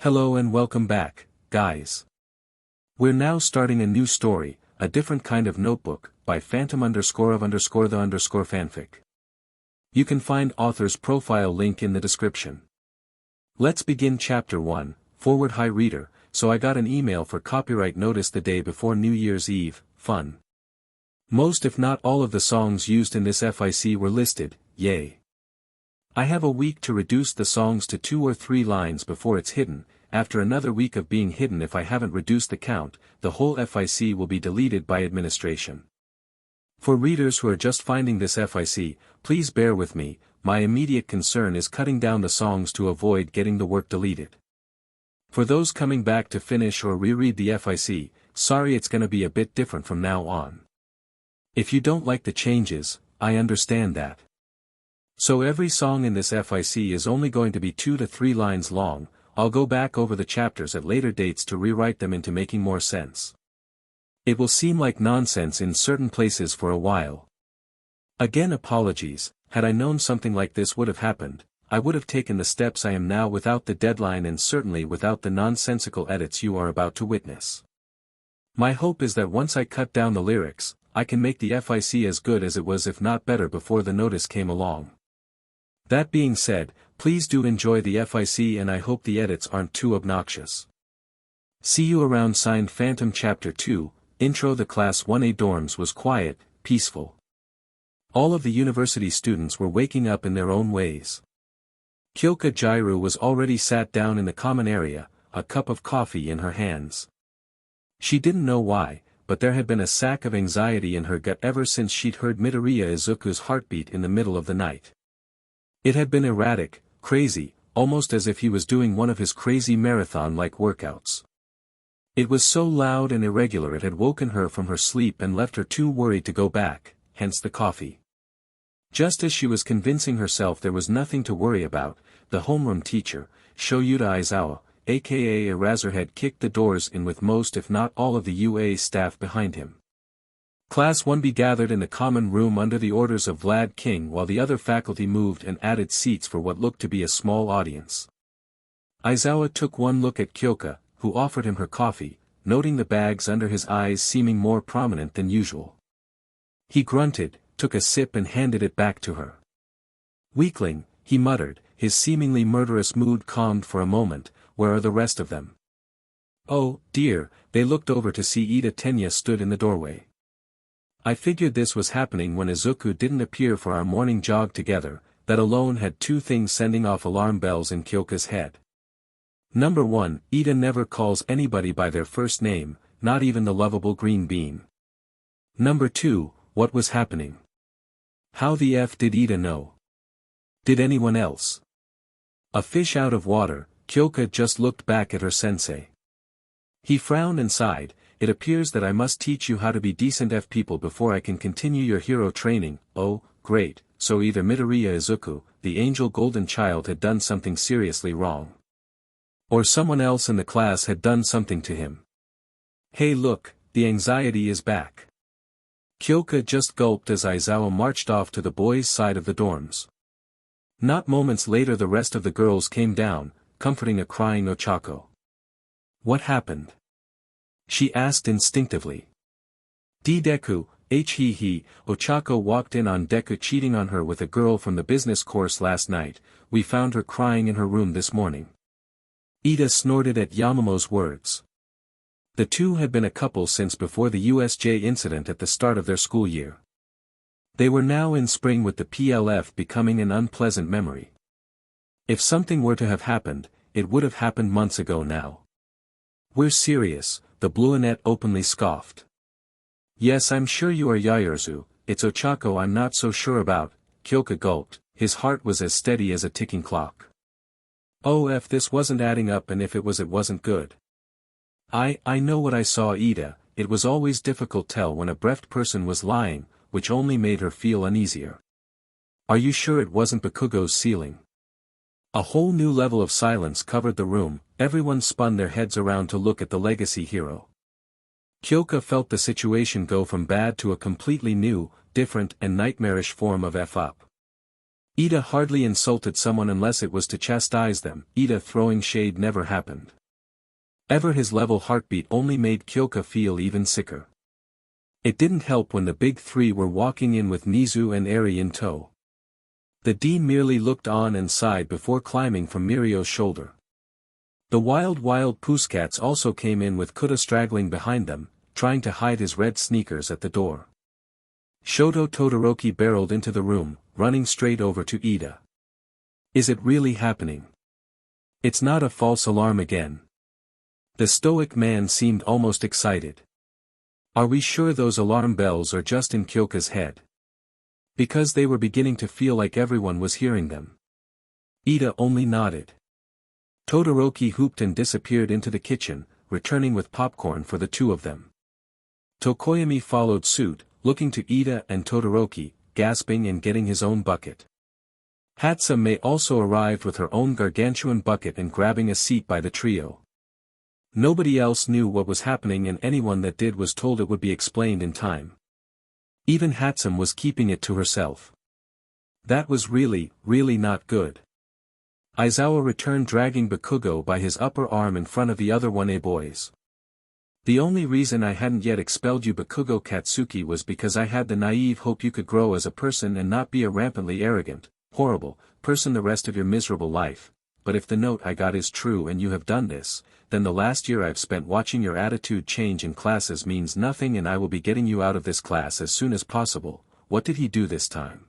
Hello and welcome back, guys. We're now starting a new story, a different kind of notebook, by phantom_of_the_fanfic. You can find author's profile link in the description. Let's begin chapter 1, forward. Hi reader, so I got an email for copyright notice the day before New Year's Eve, fun. Most if not all of the songs used in this FIC were listed, yay. I have a week to reduce the songs to 2 or 3 lines before it's hidden. After another week of being hidden, if I haven't reduced the count, the whole FIC will be deleted by administration. For readers who are just finding this FIC, please bear with me. My immediate concern is cutting down the songs to avoid getting the work deleted. For those coming back to finish or reread the FIC, sorry it's gonna be a bit different from now on. If you don't like the changes, I understand that. So every song in this FIC is only going to be 2 to 3 lines long. I'll go back over the chapters at later dates to rewrite them into making more sense. It will seem like nonsense in certain places for a while. Again, apologies. Had I known something like this would have happened, I would have taken the steps I am now without the deadline and certainly without the nonsensical edits you are about to witness. My hope is that once I cut down the lyrics, I can make the FIC as good as it was, if not better, before the notice came along. That being said, please do enjoy the FIC and I hope the edits aren't too obnoxious. See you around. Signed, Phantom. Chapter 2, Intro. The Class 1A dorms was quiet, peaceful. All of the university students were waking up in their own ways. Kyoka Jairu was already sat down in the common area, a cup of coffee in her hands. She didn't know why, but there had been a sack of anxiety in her gut ever since she'd heard Midoriya Izuku's heartbeat in the middle of the night. It had been erratic, crazy, almost as if he was doing one of his crazy marathon-like workouts. It was so loud and irregular it had woken her from her sleep and left her too worried to go back, hence the coffee. Just as she was convincing herself there was nothing to worry about, the homeroom teacher, Shoyuta Aizawa, aka Eraserhead, kicked the doors in with most if not all of the UA staff behind him. Class 1B gathered in the common room under the orders of Vlad King while the other faculty moved and added seats for what looked to be a small audience. Aizawa took one look at Kyoka, who offered him her coffee, noting the bags under his eyes seeming more prominent than usual. He grunted, took a sip and handed it back to her. Weakling, he muttered, his seemingly murderous mood calmed for a moment. Where are the rest of them? Oh, dear. They looked over to see Ida Tenya stood in the doorway. I figured this was happening when Izuku didn't appear for our morning jog together. That alone had 2 things sending off alarm bells in Kyoka's head. Number 1, Ida never calls anybody by their first name, not even the lovable green bean. Number 2, what was happening? How the F did Ida know? Did anyone else? A fish out of water. Kyoka just looked back at her sensei. He frowned and sighed. It appears that I must teach you how to be decent F people before I can continue your hero training. Oh, great, so either Midoriya Izuku, the angel golden child, had done something seriously wrong. Or someone else in the class had done something to him. Hey look, the anxiety is back. Kyoka just gulped as Aizawa marched off to the boys' side of the dorms. Not moments later the rest of the girls came down, comforting a crying Ochako. What happened? She asked instinctively. Deku, he, Ochako walked in on Deku cheating on her with a girl from the business course last night. We found her crying in her room this morning. Ida snorted at Yamamo's words. The two had been a couple since before the USJ incident at the start of their school year. They were now in spring, with the PLF becoming an unpleasant memory. If something were to have happened, it would have happened months ago now. We're serious, the Bluenet openly scoffed. Yes, I'm sure you are, Yaoyorozu. It's Ochako I'm not so sure about. Kyoka gulped, his heart was as steady as a ticking clock. Oh, if this wasn't adding up, and if it was, it wasn't good. I know what I saw, Ida. It was always difficult tell when a breathed person was lying, which only made her feel uneasier. Are you sure it wasn't Bakugo's ceiling? A whole new level of silence covered the room. Everyone spun their heads around to look at the legacy hero. Kyoka felt the situation go from bad to a completely new, different and nightmarish form of F up. Ida hardly insulted someone unless it was to chastise them. Ida throwing shade never happened. Ever his level heartbeat only made Kyoka feel even sicker. It didn't help when the big three were walking in with Nizu and Eri in tow. The D merely looked on and sighed before climbing from Mirio's shoulder. The wild Puscats also came in with Kuta straggling behind them, trying to hide his red sneakers at the door. Shoto Todoroki barreled into the room, running straight over to Ida. Is it really happening? It's not a false alarm again. The stoic man seemed almost excited. Are we sure those alarm bells are just in Kyoka's head? Because they were beginning to feel like everyone was hearing them. Ida only nodded. Todoroki hooped and disappeared into the kitchen, returning with popcorn for the two of them. Tokoyami followed suit, looking to Ida and Todoroki, gasping and getting his own bucket. Hatsune also arrived with her own gargantuan bucket and grabbing a seat by the trio. Nobody else knew what was happening, and anyone that did was told it would be explained in time. Even Hatsune was keeping it to herself. That was really not good. Aizawa returned dragging Bakugo by his upper arm in front of the other 1A boys. The only reason I hadn't yet expelled you, Bakugo Katsuki, was because I had the naive hope you could grow as a person and not be a rampantly arrogant, horrible person the rest of your miserable life. But if the note I got is true and you have done this, then the last year I've spent watching your attitude change in classes means nothing, and I will be getting you out of this class as soon as possible. What did he do this time?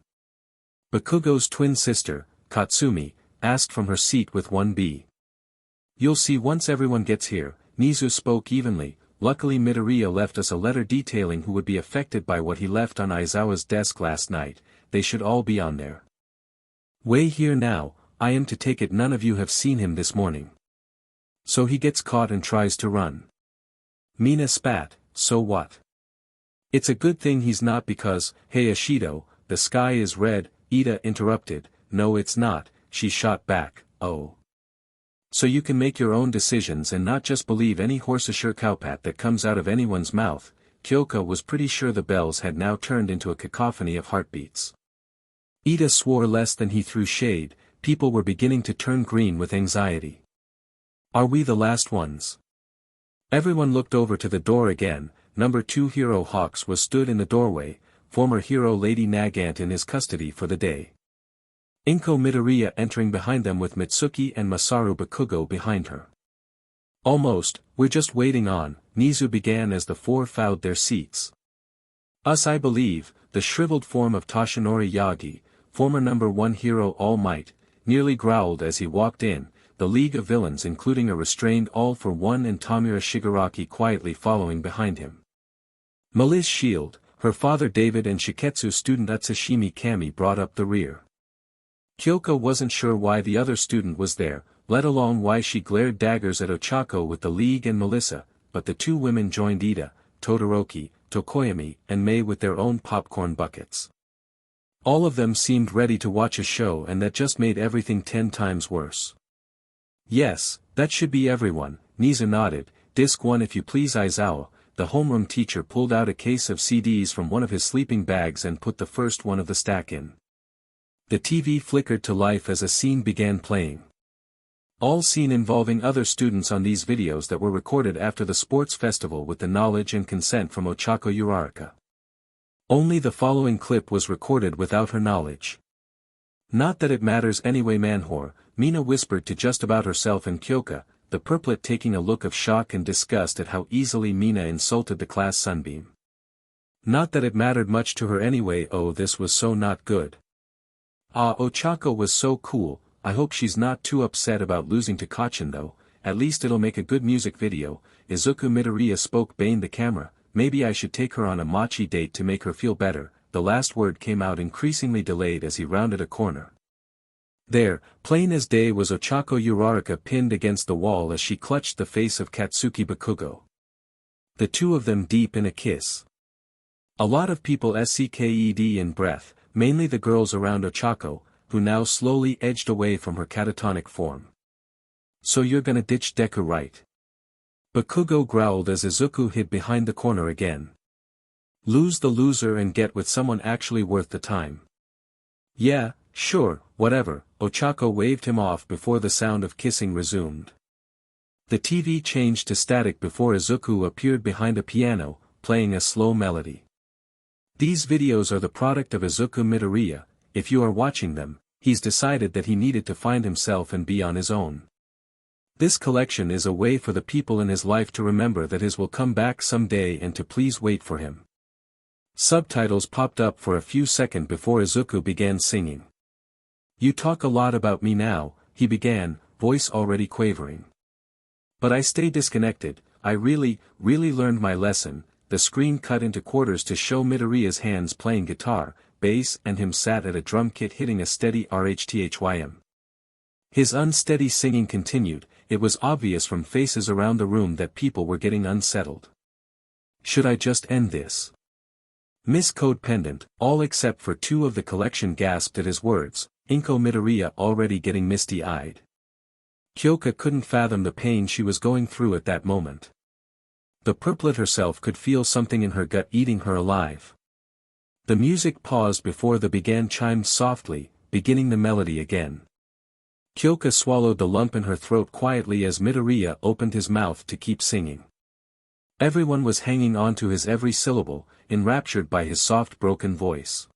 Bakugo's twin sister, Katsumi, asked from her seat with 1B. You'll see once everyone gets here, Nizu spoke evenly. Luckily Midoriya left us a letter detailing who would be affected by what he left on Aizawa's desk last night. They should all be on there. Way here now, I am to take it none of you have seen him this morning. So he gets caught and tries to run. Mina spat, so what? It's a good thing he's not, because, hey Ashido, the sky is red. Ida interrupted. No it's not, she shot back. Oh. So you can make your own decisions and not just believe any horseshoe cowpat that comes out of anyone's mouth. Kyoka was pretty sure the bells had now turned into a cacophony of heartbeats. Ida swore less than he threw shade. People were beginning to turn green with anxiety. Are we the last ones? Everyone looked over to the door again. Number 2 Hero Hawks was stood in the doorway, former hero Lady Nagant in his custody for the day. Inko Midoriya entering behind them with Mitsuki and Masaru Bakugo behind her. Almost, we're just waiting on, Nizu began as the four fouled their seats. Us I believe, the shriveled form of Toshinori Yagi, former number 1 hero All Might, nearly growled as he walked in, the League of Villains including a restrained All for One and Tamura Shigaraki quietly following behind him. Melis Shield, her father David and Shiketsu student Utsushimi Kami brought up the rear. Kyoka wasn't sure why the other student was there, let alone why she glared daggers at Ochako with the League and Melissa, but the two women joined Ida, Todoroki, Tokoyami, and Mei with their own popcorn buckets. All of them seemed ready to watch a show, and that just made everything 10 times worse. Yes, that should be everyone, Nizu nodded. Disc 1 if you please. Aizawa, the homeroom teacher, pulled out a case of CDs from one of his sleeping bags and put the first one of the stack in. The TV flickered to life as a scene began playing. All scene involving other students on these videos that were recorded after the sports festival with the knowledge and consent from Ochako Uraraka. Only the following clip was recorded without her knowledge. Not that it matters anyway, manwhore, Mina whispered to just about herself and Kyoka, the purplet taking a look of shock and disgust at how easily Mina insulted the class sunbeam. Not that it mattered much to her anyway. Oh, this was so not good. Ah, Ochako was so cool. I hope she's not too upset about losing to Kachin though, at least it'll make a good music video. Izuku Midoriya spoke, bane the camera. Maybe I should take her on a mochi date to make her feel better. The last word came out increasingly delayed as he rounded a corner. There, plain as day, was Ochako Uraraka pinned against the wall as she clutched the face of Katsuki Bakugo. The two of them deep in a kiss. A lot of people sked in breath, mainly the girls around Ochako, who now slowly edged away from her catatonic form. So you're gonna ditch Deku, right? Bakugo growled as Izuku hid behind the corner again. Lose the loser and get with someone actually worth the time. Yeah, Sure, whatever, Ochako waved him off before the sound of kissing resumed. The TV changed to static before Izuku appeared behind a piano, playing a slow melody. These videos are the product of Izuku Midoriya. If you are watching them, he's decided that he needed to find himself and be on his own. This collection is a way for the people in his life to remember that his will come back someday and to please wait for him. Subtitles popped up for a few seconds before Izuku began singing. You talk a lot about me now, he began, voice already quavering. But I stay disconnected, I really learned my lesson. The screen cut into quarters to show Midoriya's hands playing guitar, bass and him sat at a drum kit hitting a steady rhthm. His unsteady singing continued. It was obvious from faces around the room that people were getting unsettled. Should I just end this? Miss Code Pendant, all except for two of the collection gasped at his words, Inko Midoriya already getting misty-eyed. Kyoka couldn't fathom the pain she was going through at that moment. The purplet herself could feel something in her gut eating her alive. The music paused before the began chimed softly, beginning the melody again. Kyoka swallowed the lump in her throat quietly as Midoriya opened his mouth to keep singing. Everyone was hanging on to his every syllable, enraptured by his soft broken voice.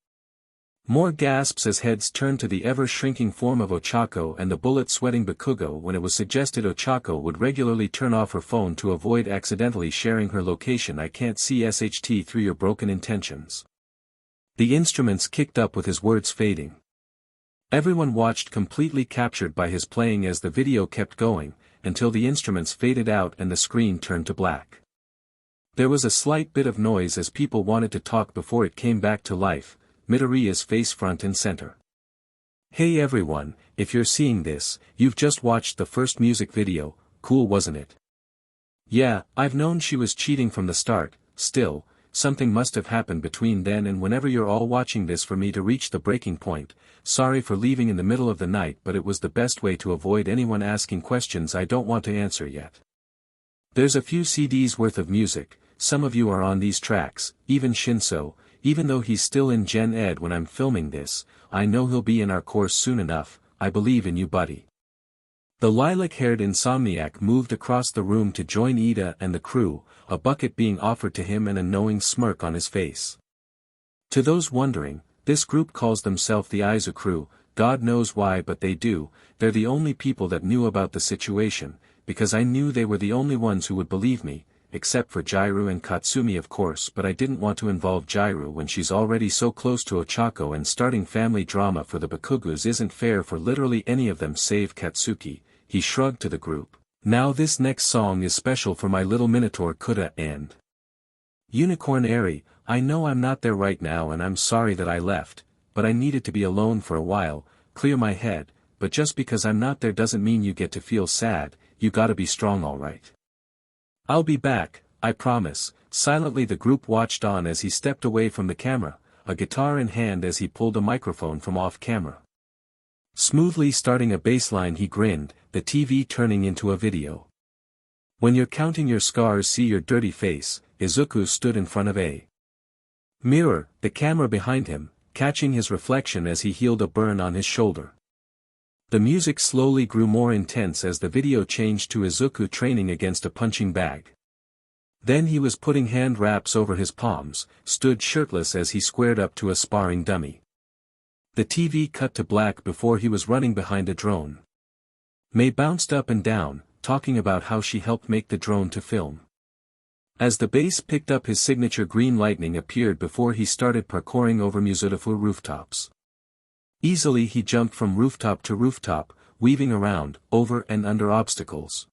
More gasps as heads turned to the ever-shrinking form of Ochako and the bullet-sweating Bakugo when it was suggested Ochako would regularly turn off her phone to avoid accidentally sharing her location. I can't see SHT through your broken intentions. The instruments kicked up with his words fading. Everyone watched completely captured by his playing as the video kept going, until the instruments faded out and the screen turned to black. There was a slight bit of noise as people wanted to talk before it came back to life, Midoriya's face front and center. Hey everyone, if you're seeing this, you've just watched the first music video, cool wasn't it? Yeah, I've known she was cheating from the start, still, something must have happened between then and whenever you're all watching this for me to reach the breaking point. Sorry for leaving in the middle of the night, but it was the best way to avoid anyone asking questions I don't want to answer yet. There's a few CDs worth of music, some of you are on these tracks, even Shinso, even though he's still in Gen Ed when I'm filming this, I know he'll be in our course soon enough. I believe in you buddy. The lilac-haired insomniac moved across the room to join Ida and the crew, a bucket being offered to him and a knowing smirk on his face. To those wondering, this group calls themselves the Izuku crew, God knows why but they do. They're the only people that knew about the situation, because I knew they were the only ones who would believe me, except for Jairu and Katsumi of course, but I didn't want to involve Jairu when she's already so close to Ochako, and starting family drama for the Bakugus isn't fair for literally any of them save Katsuki. He shrugged to the group. Now this next song is special for my little Minotaur Kuda and Unicorn Eri. I know I'm not there right now and I'm sorry that I left, but I needed to be alone for a while, clear my head, but just because I'm not there doesn't mean you get to feel sad, you gotta be strong alright. I'll be back, I promise. Silently the group watched on as he stepped away from the camera, a guitar in hand as he pulled a microphone from off camera. Smoothly starting a bass line he grinned, the TV turning into a video. When you're counting your scars see your dirty face, Izuku stood in front of a mirror, the camera behind him, catching his reflection as he healed a burn on his shoulder. The music slowly grew more intense as the video changed to Izuku training against a punching bag. Then he was putting hand wraps over his palms, stood shirtless as he squared up to a sparring dummy. The TV cut to black before he was running behind a drone. Mei bounced up and down, talking about how she helped make the drone to film. As the bass picked up his signature green lightning appeared before he started parkouring over Muzutafu rooftops. Easily he jumped from rooftop to rooftop, weaving around, over and under obstacles.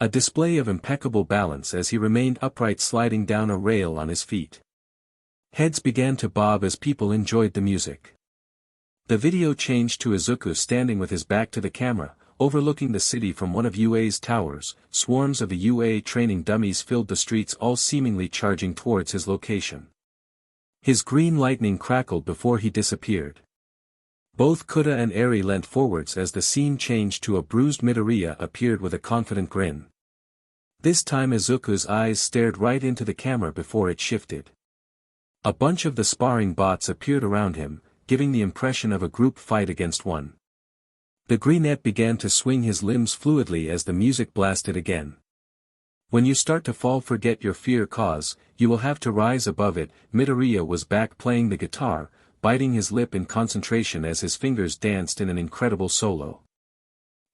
A display of impeccable balance as he remained upright sliding down a rail on his feet. Heads began to bob as people enjoyed the music. The video changed to Izuku standing with his back to the camera, overlooking the city from one of UA's towers. Swarms of the UA training dummies filled the streets, all seemingly charging towards his location. His green lightning crackled before he disappeared. Both Kuda and Eri leant forwards as the scene changed to a bruised Midoriya appeared with a confident grin. This time Izuku's eyes stared right into the camera before it shifted. A bunch of the sparring bots appeared around him, giving the impression of a group fight against one. The greenette began to swing his limbs fluidly as the music blasted again. When you start to fall, forget your fear, cause you will have to rise above it. Midoriya was back playing the guitar, biting his lip in concentration as his fingers danced in an incredible solo.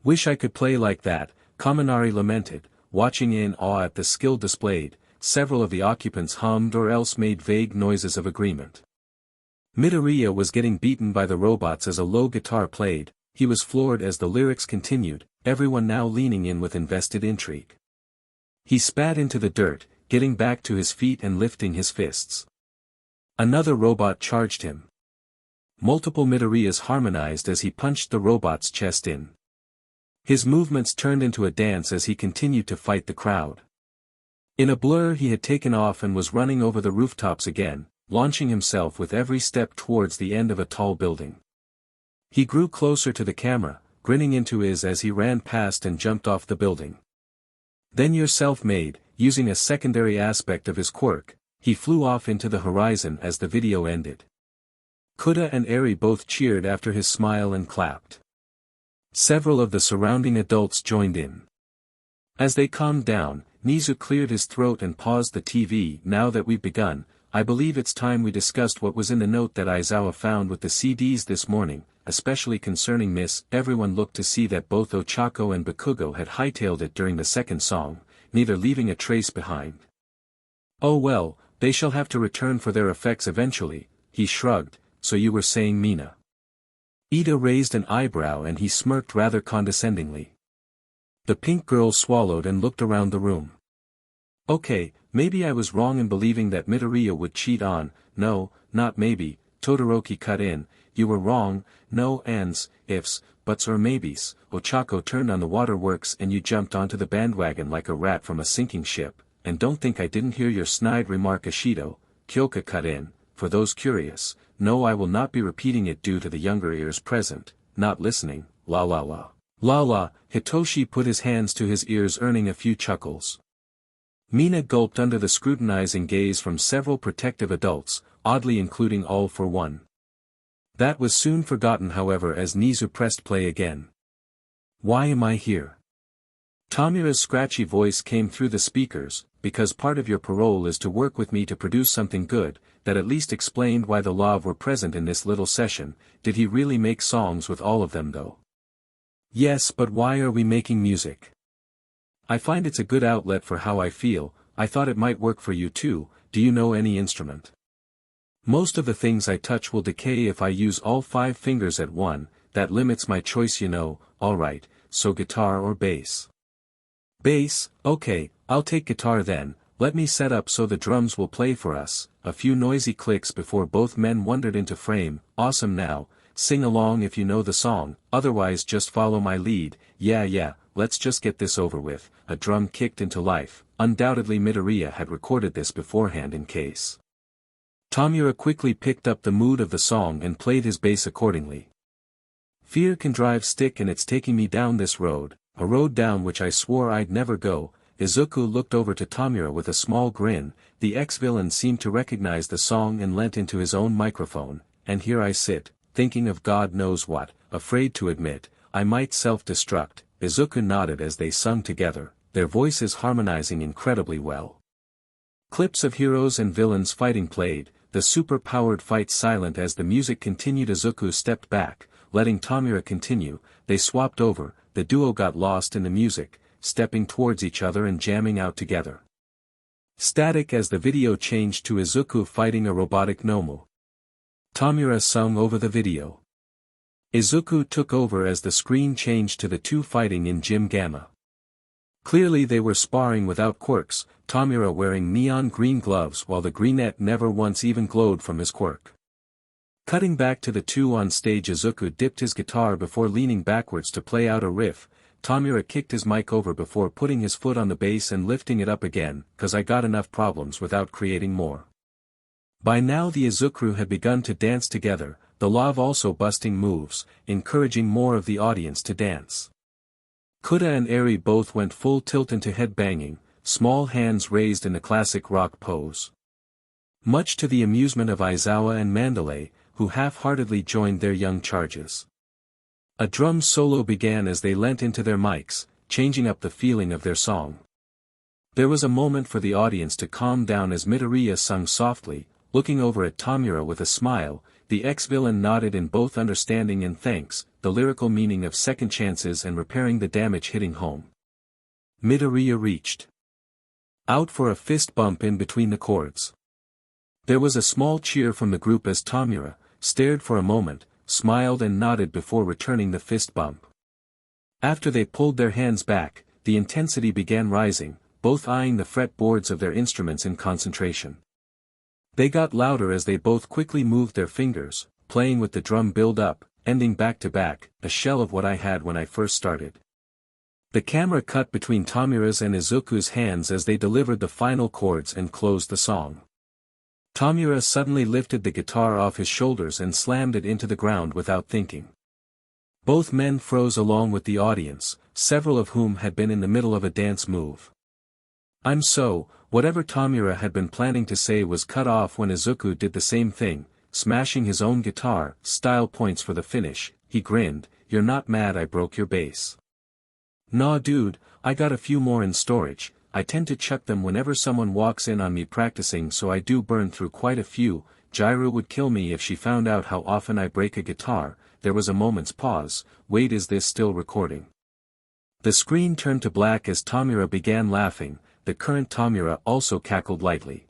Wish I could play like that, Kaminari lamented, watching in awe at the skill displayed. Several of the occupants hummed or else made vague noises of agreement. Midoriya was getting beaten by the robots as a low guitar played. He was floored as the lyrics continued, everyone now leaning in with invested intrigue. He spat into the dirt, getting back to his feet and lifting his fists. Another robot charged him. Multiple Midoriyas harmonized as he punched the robot's chest in. His movements turned into a dance as he continued to fight the crowd. In a blur he had taken off and was running over the rooftops again, launching himself with every step towards the end of a tall building. He grew closer to the camera, grinning into his as he ran past and jumped off the building. Then you're self-made, using a secondary aspect of his quirk, he flew off into the horizon as the video ended. Kuda and Eri both cheered after his smile and clapped. Several of the surrounding adults joined in. As they calmed down, Nizu cleared his throat and paused the TV. Now that we've begun, I believe it's time we discussed what was in the note that Aizawa found with the CDs this morning, especially concerning Miss. Everyone looked to see that both Ochako and Bakugo had hightailed it during the second song, neither leaving a trace behind. Oh well, they shall have to return for their effects eventually, he shrugged. So you were saying Mina? Ida raised an eyebrow and he smirked rather condescendingly. The pink girl swallowed and looked around the room. Okay, maybe I was wrong in believing that Midoriya would cheat on. No, not maybe, Todoroki cut in, you were wrong. No ands, ifs, buts or maybes. Ochako turned on the waterworks and you jumped onto the bandwagon like a rat from a sinking ship, and don't think I didn't hear your snide remark. Ashido, Kyoka cut in, for those curious, no, I will not be repeating it due to the younger ears present, not listening. La la la. La la. Hitoshi put his hands to his ears, earning a few chuckles. Mina gulped under the scrutinizing gaze from several protective adults, oddly including All for One. That was soon forgotten however as Nizu pressed play again. Why am I here? Tamura's scratchy voice came through the speakers, because part of your parole is to work with me to produce something good. That at least explained why the Law were present in this little session. Did he really make songs with all of them though? Yes, but why are we making music? I find it's a good outlet for how I feel. I thought it might work for you too. Do you know any instrument? Most of the things I touch will decay if I use all 5 fingers at one. That limits my choice, you know. Alright, so guitar or bass? Bass, okay, I'll take guitar then. Let me set up so the drums will play for us. A few noisy clicks before both men wandered into frame. Awesome, now, sing along if you know the song, otherwise just follow my lead. Yeah, let's just get this over with. A drum kicked into life. Undoubtedly Midoriya had recorded this beforehand in case. Tamura quickly picked up the mood of the song and played his bass accordingly. Fear can drive stick and it's taking me down this road, a road down which I swore I'd never go. Izuku looked over to Tamura with a small grin. The ex-villain seemed to recognize the song and leant into his own microphone, and here I sit, thinking of God knows what, afraid to admit, I might self-destruct. Izuku nodded as they sung together, their voices harmonizing incredibly well. Clips of heroes and villains fighting played, the super-powered fight silent as the music continued. Izuku stepped back, letting Tamura continue. They swapped over, the duo got lost in the music, stepping towards each other and jamming out together. Static as the video changed to Izuku fighting a robotic Nomu. Tamura sung over the video. Izuku took over as the screen changed to the two fighting in Gym Gamma. Clearly they were sparring without quirks, Tamura wearing neon green gloves while the greenette never once even glowed from his quirk. Cutting back to the two on stage, Izuku dipped his guitar before leaning backwards to play out a riff. Tamura kicked his mic over before putting his foot on the bass and lifting it up again, "'Cause I got enough problems without creating more." By now the Izuku had begun to dance together, the Love also busting moves, encouraging more of the audience to dance. Kuda and Eri both went full tilt into head-banging, small hands raised in the classic rock pose. Much to the amusement of Aizawa and Mandalay, who half-heartedly joined their young charges. A drum solo began as they leant into their mics, changing up the feeling of their song. There was a moment for the audience to calm down as Midoriya sung softly, looking over at Tamura with a smile. The ex-villain nodded in both understanding and thanks, the lyrical meaning of second chances and repairing the damage hitting home. Midoriya reached out for a fist bump in between the chords. There was a small cheer from the group as Tamura stared for a moment, smiled and nodded before returning the fist bump. After they pulled their hands back, the intensity began rising, both eyeing the fretboards of their instruments in concentration. They got louder as they both quickly moved their fingers, playing with the drum build-up, ending back-to-back, a shell of what I had when I first started. The camera cut between Tamura's and Izuku's hands as they delivered the final chords and closed the song. Tamura suddenly lifted the guitar off his shoulders and slammed it into the ground without thinking. Both men froze along with the audience, several of whom had been in the middle of a dance move. Whatever Tamura had been planning to say was cut off when Izuku did the same thing, smashing his own guitar. Style points for the finish. He grinned, "You're not mad I broke your bass?" "Nah dude, I got a few more in storage. I tend to chuck them whenever someone walks in on me practicing, so I do burn through quite a few. Jiru would kill me if she found out how often I break a guitar." There was a moment's pause. Wait, is this still recording? The screen turned to black as Tamura began laughing. The current Tamura also cackled lightly.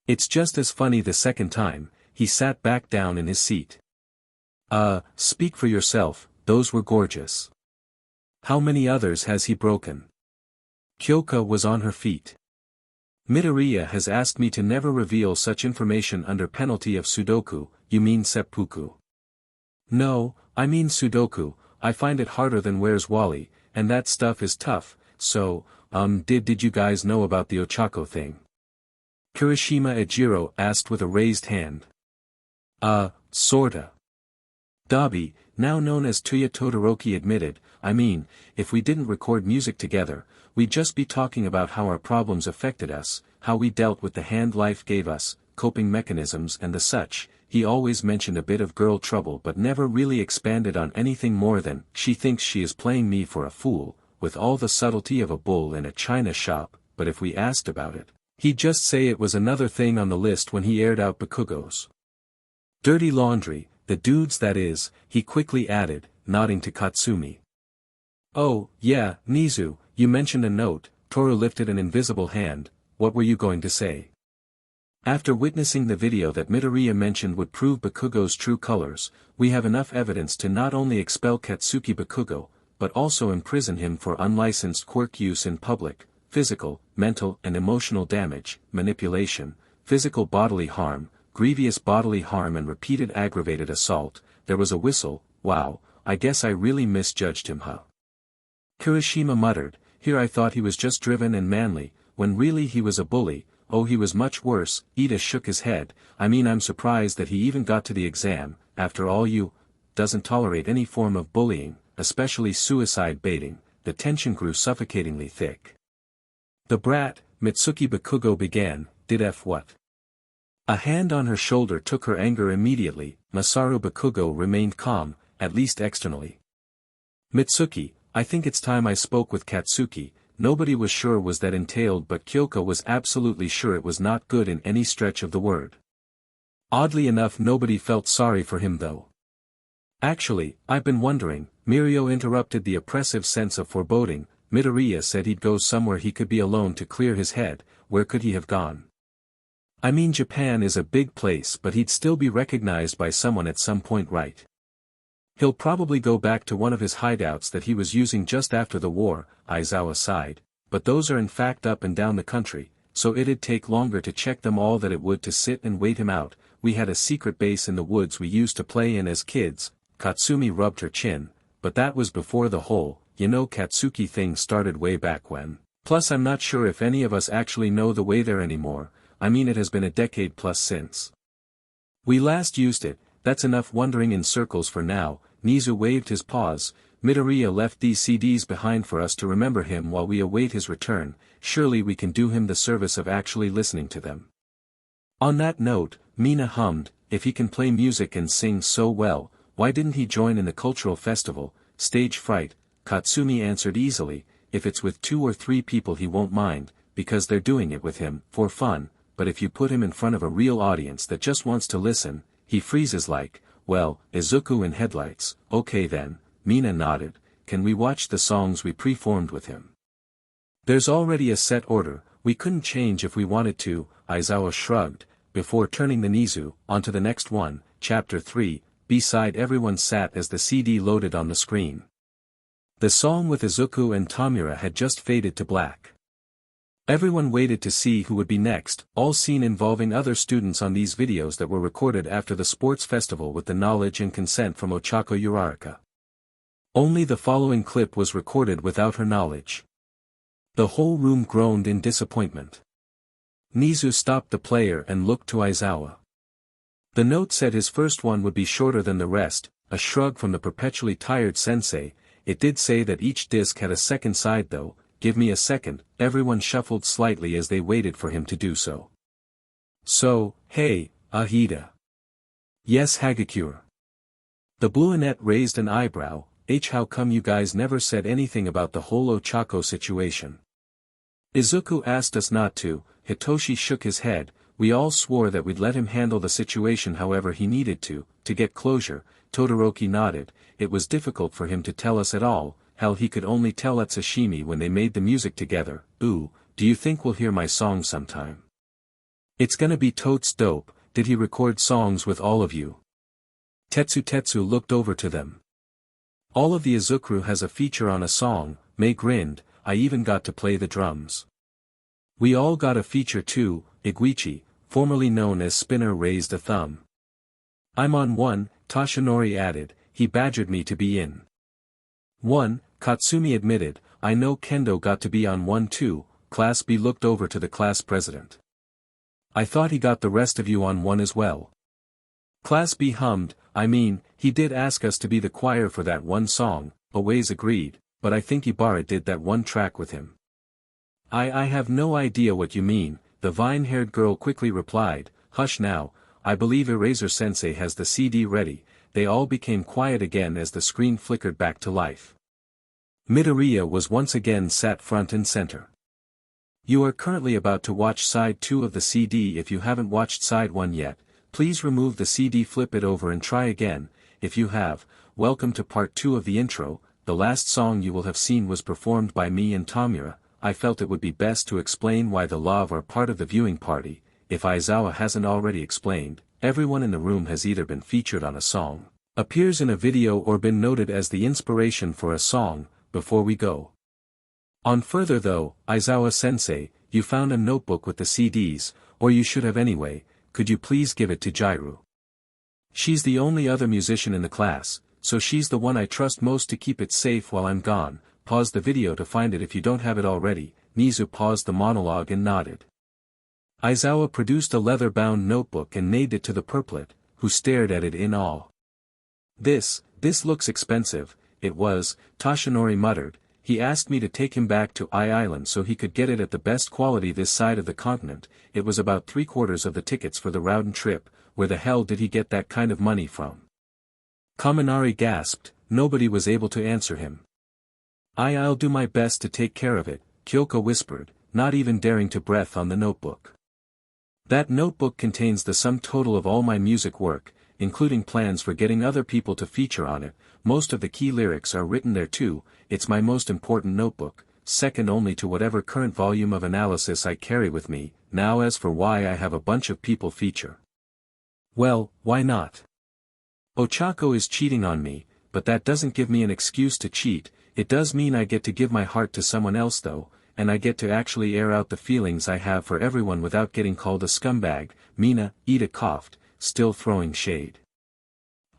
"It's just as funny the second time." He sat back down in his seat. Speak for yourself, those were gorgeous. How many others has he broken?" Kyoka was on her feet. "Midoriya has asked me to never reveal such information under penalty of Sudoku." "You mean seppuku?" "No, I mean Sudoku. I find it harder than Where's Wally, and that stuff is tough, so, did you guys know about the Ochako thing?" Kirishima Ejiro asked with a raised hand. Sorta. Dabi, now known as Tuya Todoroki, admitted, "I mean, if we didn't record music together, we'd just be talking about how our problems affected us, how we dealt with the hand life gave us, coping mechanisms and the such." He always mentioned a bit of girl trouble but never really expanded on anything more than, "She thinks she is playing me for a fool, with all the subtlety of a bull in a china shop," but if we asked about it, he'd just say it was another thing on the list when he aired out Bakugos. "Dirty laundry, the dudes that is," he quickly added, nodding to Katsumi. "Oh, yeah, Nizu, you mentioned a note." Toru lifted an invisible hand. "What were you going to say?" "After witnessing the video that Midoriya mentioned would prove Bakugo's true colors, we have enough evidence to not only expel Katsuki Bakugo, but also imprison him for unlicensed quirk use in public, physical, mental and emotional damage, manipulation, physical bodily harm, grievous bodily harm and repeated aggravated assault." There was a whistle. "Wow, I guess I really misjudged him, huh?" Kirishima muttered, "Here I thought he was just driven and manly, when really he was a bully." "Oh, he was much worse." Ida shook his head. "I mean, I'm surprised that he even got to the exam. After all, you doesn't tolerate any form of bullying, especially suicide baiting." The tension grew suffocatingly thick. "The brat," Mitsuki Bakugo began, "did what?" A hand on her shoulder took her anger immediately. Masaru Bakugo remained calm, at least externally. "Mitsuki, I think it's time I spoke with Katsuki." Nobody was sure was that entailed, but Kyoka was absolutely sure it was not good in any stretch of the word. Oddly enough, nobody felt sorry for him though. "Actually, I've been wondering," Mirio interrupted the oppressive sense of foreboding. "Midoriya said he'd go somewhere he could be alone to clear his head. Where could he have gone?" "I mean, Japan is a big place, but he'd still be recognized by someone at some point, right? He'll probably go back to one of his hideouts that he was using just after the war." Aizawa sighed. "But those are in fact up and down the country, so it'd take longer to check them all than it would to sit and wait him out. We had a secret base in the woods we used to play in as kids." Katsumi rubbed her chin. "But that was before the whole, Katsuki thing started way back when. Plus I'm not sure if any of us actually know the way there anymore. I mean, it has been a decade plus since we last used it. That's enough wandering in circles for now." Nizu waved his paws. "Midoriya left these CDs behind for us to remember him while we await his return. Surely we can do him the service of actually listening to them." On that note, Mina hummed, if he can play music and sing so well, why didn't he join in the cultural festival? Stage fright, Katsumi answered easily, if it's with 2 or 3 people he won't mind, because they're doing it with him, for fun, but if you put him in front of a real audience that just wants to listen, he freezes like, well, Izuku in headlights. Okay then, Mina nodded, can we watch the songs we preformed with him? There's already a set order, we couldn't change if we wanted to, Aizawa shrugged, before turning the Nizu, onto the next one, Chapter 3, beside everyone sat as the CD loaded on the screen. The song with Izuku and Tamura had just faded to black. Everyone waited to see who would be next, all scene involving other students on these videos that were recorded after the sports festival with the knowledge and consent from Ochako Uraraka. Only the following clip was recorded without her knowledge. The whole room groaned in disappointment. Nizu stopped the player and looked to Aizawa. The note said his first one would be shorter than the rest, a shrug from the perpetually tired sensei. It did say that each disc had a second side though. Give me a second. Everyone shuffled slightly as they waited for him to do so. So, hey, Ahida. Yes, Hagakure. The brunette raised an eyebrow. How come you guys never said anything about the whole Ochako situation? Izuku asked us not to. Hitoshi shook his head. We all swore that we'd let him handle the situation however he needed to get closure. Todoroki nodded. It was difficult for him to tell us at all. Hell, he could only tell Atsushimi when they made the music together. Ooh, do you think we'll hear my song sometime? It's gonna be totes dope. Did he record songs with all of you? Tetsu looked over to them. All of the Izukuru has a feature on a song. Mei grinned. I even got to play the drums. We all got a feature too. Iguchi, formerly known as Spinner, raised a thumb. I'm on one, Toshinori added. He badgered me to be in one, Katsumi admitted. I know Kendo got to be on one too. Class B looked over to the class president. I thought he got the rest of you on one as well. Class B hummed. I mean, he did ask us to be the choir for that one song. Owaze agreed, but I think Ibarra did that one track with him. I have no idea what you mean, the vine-haired girl quickly replied. Hush now, I believe Eraser-sensei has the CD ready. They all became quiet again as the screen flickered back to life. Midoriya was once again sat front and center. You are currently about to watch side 2 of the CD. If you haven't watched side 1 yet, please remove the CD, flip it over and try again. If you have, welcome to part 2 of the intro. The last song you will have seen was performed by me and Tamura. I felt it would be best to explain why the love are part of the viewing party. If Aizawa hasn't already explained, everyone in the room has either been featured on a song, appears in a video or been noted as the inspiration for a song. Before we go on further though, Aizawa-sensei, you found a notebook with the CDs, or you should have anyway. Could you please give it to Jairu? She's the only other musician in the class, so she's the one I trust most to keep it safe while I'm gone. Pause the video to find it if you don't have it already. Nizu paused the monologue and nodded. Aizawa produced a leather-bound notebook and named it to the purplet, who stared at it in awe. This looks expensive. It was, Toshinori muttered. He asked me to take him back to Island so he could get it at the best quality this side of the continent. It was about 3/4 of the tickets for the round trip. Where the hell did he get that kind of money from? Kaminari gasped. Nobody was able to answer him. I'll do my best to take care of it, Kyoko whispered, not even daring to breath on the notebook. That notebook contains the sum total of all my music work, including plans for getting other people to feature on it. Most of the key lyrics are written there too. It's my most important notebook, second only to whatever current volume of analysis I carry with me. Now as for why I have a bunch of people feature. Well, why not? Ochako is cheating on me, but that doesn't give me an excuse to cheat. It does mean I get to give my heart to someone else though, and I get to actually air out the feelings I have for everyone without getting called a scumbag. Mina, Ida coughed, still throwing shade.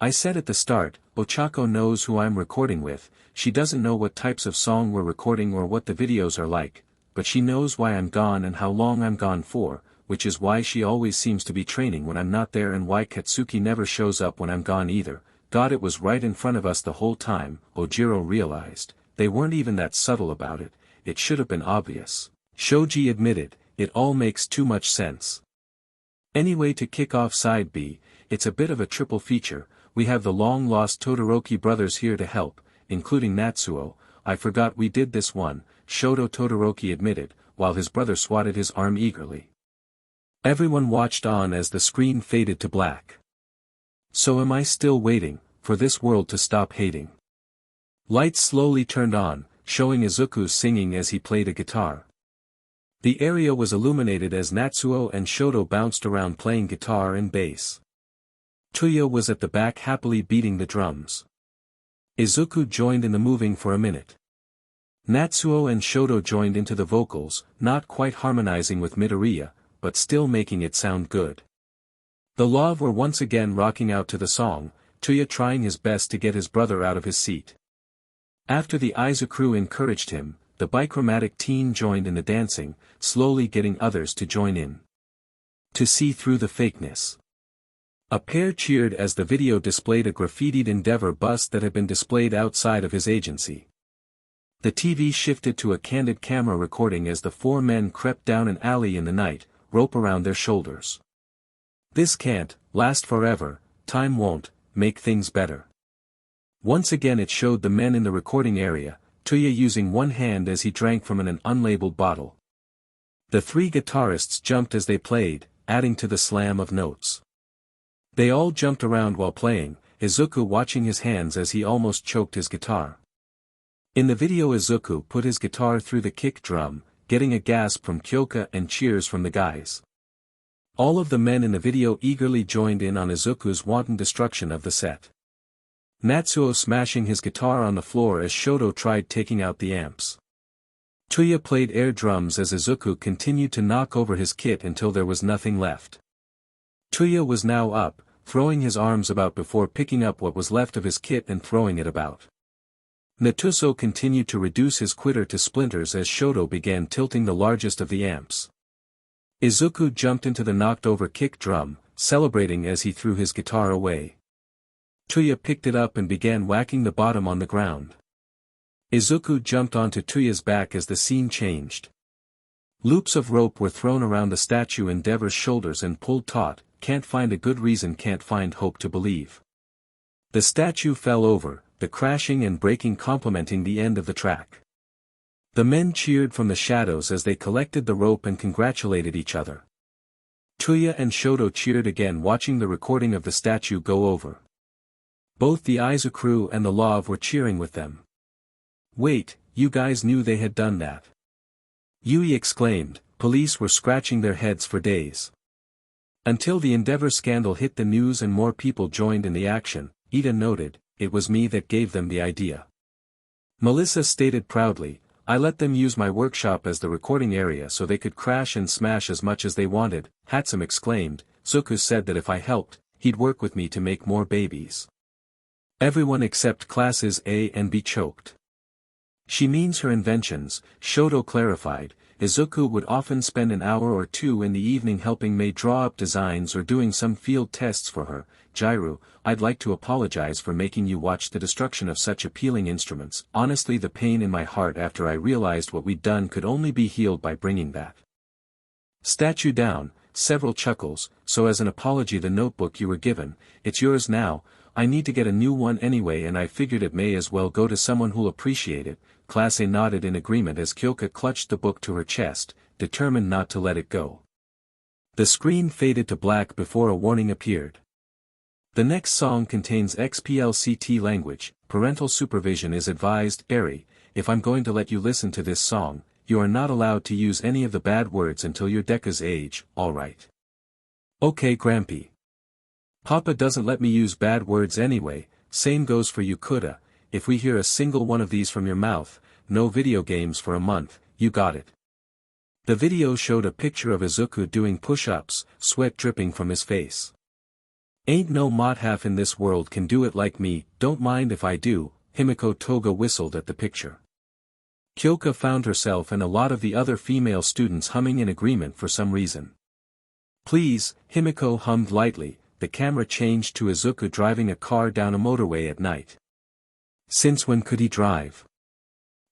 I said at the start, Ochako knows who I'm recording with. She doesn't know what types of song we're recording or what the videos are like, but she knows why I'm gone and how long I'm gone for, which is why she always seems to be training when I'm not there and why Katsuki never shows up when I'm gone either. God, it was right in front of us the whole time. Ojiro realized. They weren't even that subtle about it. It should have been obvious. Shoji admitted, it all makes too much sense. Anyway, to kick off side B, it's a bit of a triple feature. We have the long-lost Todoroki brothers here to help, including Natsuo. I forgot we did this one, Shoto Todoroki admitted, while his brother swatted his arm eagerly. Everyone watched on as the screen faded to black. So am I still waiting, for this world to stop hating? Lights slowly turned on, showing Izuku singing as he played a guitar. The area was illuminated as Natsuo and Shoto bounced around playing guitar and bass. Tuya was at the back happily beating the drums. Izuku joined in the moving for a minute. Natsuo and Shoto joined into the vocals, not quite harmonizing with Midoriya, but still making it sound good. The Love were once again rocking out to the song, Tuya trying his best to get his brother out of his seat. After the Izuku encouraged him, the bichromatic teen joined in the dancing, slowly getting others to join in. To see through the fakeness. A pair cheered as the video displayed a graffitied Endeavor bust that had been displayed outside of his agency. The TV shifted to a candid camera recording as the four men crept down an alley in the night, rope around their shoulders. This can't last forever, time won't make things better. Once again it showed the men in the recording area, Tuya using one hand as he drank from an unlabeled bottle. The three guitarists jumped as they played, adding to the slam of notes. They all jumped around while playing, Izuku watching his hands as he almost choked his guitar. In the video Izuku put his guitar through the kick drum, getting a gasp from Kyoka and cheers from the guys. All of the men in the video eagerly joined in on Izuku's wanton destruction of the set. Natsuo smashing his guitar on the floor as Shoto tried taking out the amps. Tuya played air drums as Izuku continued to knock over his kit until there was nothing left. Tuya was now up, throwing his arms about before picking up what was left of his kit and throwing it about. Natsuo continued to reduce his quitter to splinters as Shoto began tilting the largest of the amps. Izuku jumped into the knocked-over kick drum, celebrating as he threw his guitar away. Tuya picked it up and began whacking the bottom on the ground. Izuku jumped onto Tuya's back as the scene changed. Loops of rope were thrown around the statue Endeavor's shoulders and pulled taut, can't find a good reason, can't find hope to believe. The statue fell over, the crashing and breaking complementing the end of the track. The men cheered from the shadows as they collected the rope and congratulated each other. Tuya and Shoto cheered again watching the recording of the statue go over. Both the Izuku and the Love were cheering with them. Wait, you guys knew they had done that? Yui exclaimed. Police were scratching their heads for days. Until the Endeavor scandal hit the news and more people joined in the action, Ida noted, it was me that gave them the idea. Melissa stated proudly, I let them use my workshop as the recording area so they could crash and smash as much as they wanted. Hatsum exclaimed. Zuku said that if I helped, he'd work with me to make more babies. Everyone except classes A and B choked. She means her inventions, Shoto clarified. Izuku would often spend an hour or two in the evening helping Mei draw up designs or doing some field tests for her. Jairu, I'd like to apologize for making you watch the destruction of such appealing instruments. Honestly, the pain in my heart after I realized what we'd done could only be healed by bringing that statue down. Several chuckles. So as an apology, the notebook you were given, it's yours now. I need to get a new one anyway and I figured it may as well go to someone who'll appreciate it. Class A nodded in agreement as Kyoka clutched the book to her chest, determined not to let it go. The screen faded to black before a warning appeared. The next song contains explicit language. Parental supervision is advised. Eri, if I'm going to let you listen to this song, you are not allowed to use any of the bad words until you're Deku's age, alright? Okay Grampy. Papa doesn't let me use bad words anyway. Same goes for you Kuda. If we hear a single one of these from your mouth, no video games for a month. You got it. The video showed a picture of Izuku doing push-ups, sweat dripping from his face. Ain't no mot-half in this world can do it like me. Don't mind if I do. Himiko Toga whistled at the picture. Kyoka found herself and a lot of the other female students humming in agreement for some reason. Please, Himiko hummed lightly. The camera changed to Izuku driving a car down a motorway at night. Since when could he drive?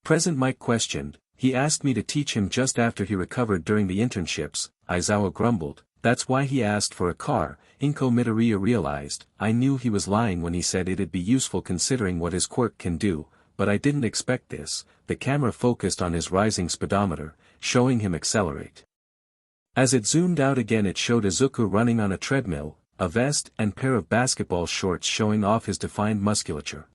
Present Mike questioned. He asked me to teach him just after he recovered during the internships, Aizawa grumbled. that's why he asked for a car. Inko Midoriya realized, I knew he was lying when he said it'd be useful considering what his quirk can do, but I didn't expect this. The camera focused on his rising speedometer, showing him accelerate. As it zoomed out again it showed Izuku running on a treadmill, a vest and pair of basketball shorts showing off his defined musculature.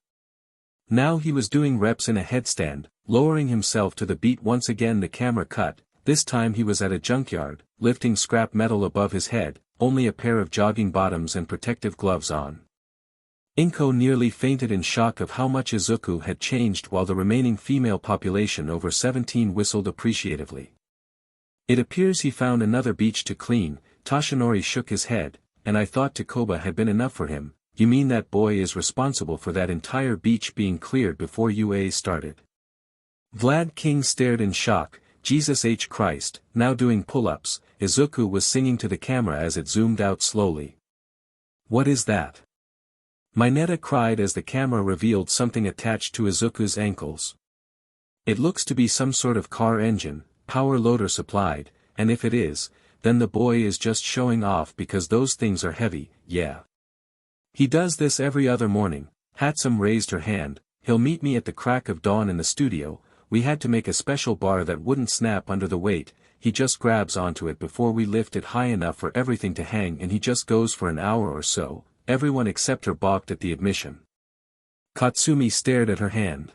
Now he was doing reps in a headstand, lowering himself to the beat. Once again the camera cut, this time he was at a junkyard, lifting scrap metal above his head, only a pair of jogging bottoms and protective gloves on. Inko nearly fainted in shock of how much Izuku had changed, while the remaining female population over 17 whistled appreciatively. It appears he found another beach to clean. Toshinori shook his head, and I thought Takoba had been enough for him. You mean that boy is responsible for that entire beach being cleared before UA started? Vlad King stared in shock. Jesus H. Christ, now doing pull-ups. Izuku was singing to the camera as it zoomed out slowly. What is that? Mineta cried as the camera revealed something attached to Izuku's ankles. It looks to be some sort of car engine, power loader supplied, and if it is, then the boy is just showing off because those things are heavy. Yeah. He does this every other morning. Hatsum raised her hand. He'll meet me at the crack of dawn in the studio. We had to make a special bar that wouldn't snap under the weight. He just grabs onto it before we lift it high enough for everything to hang, and he just goes for an hour or so. Everyone except her balked at the admission. Katsumi stared at her hand.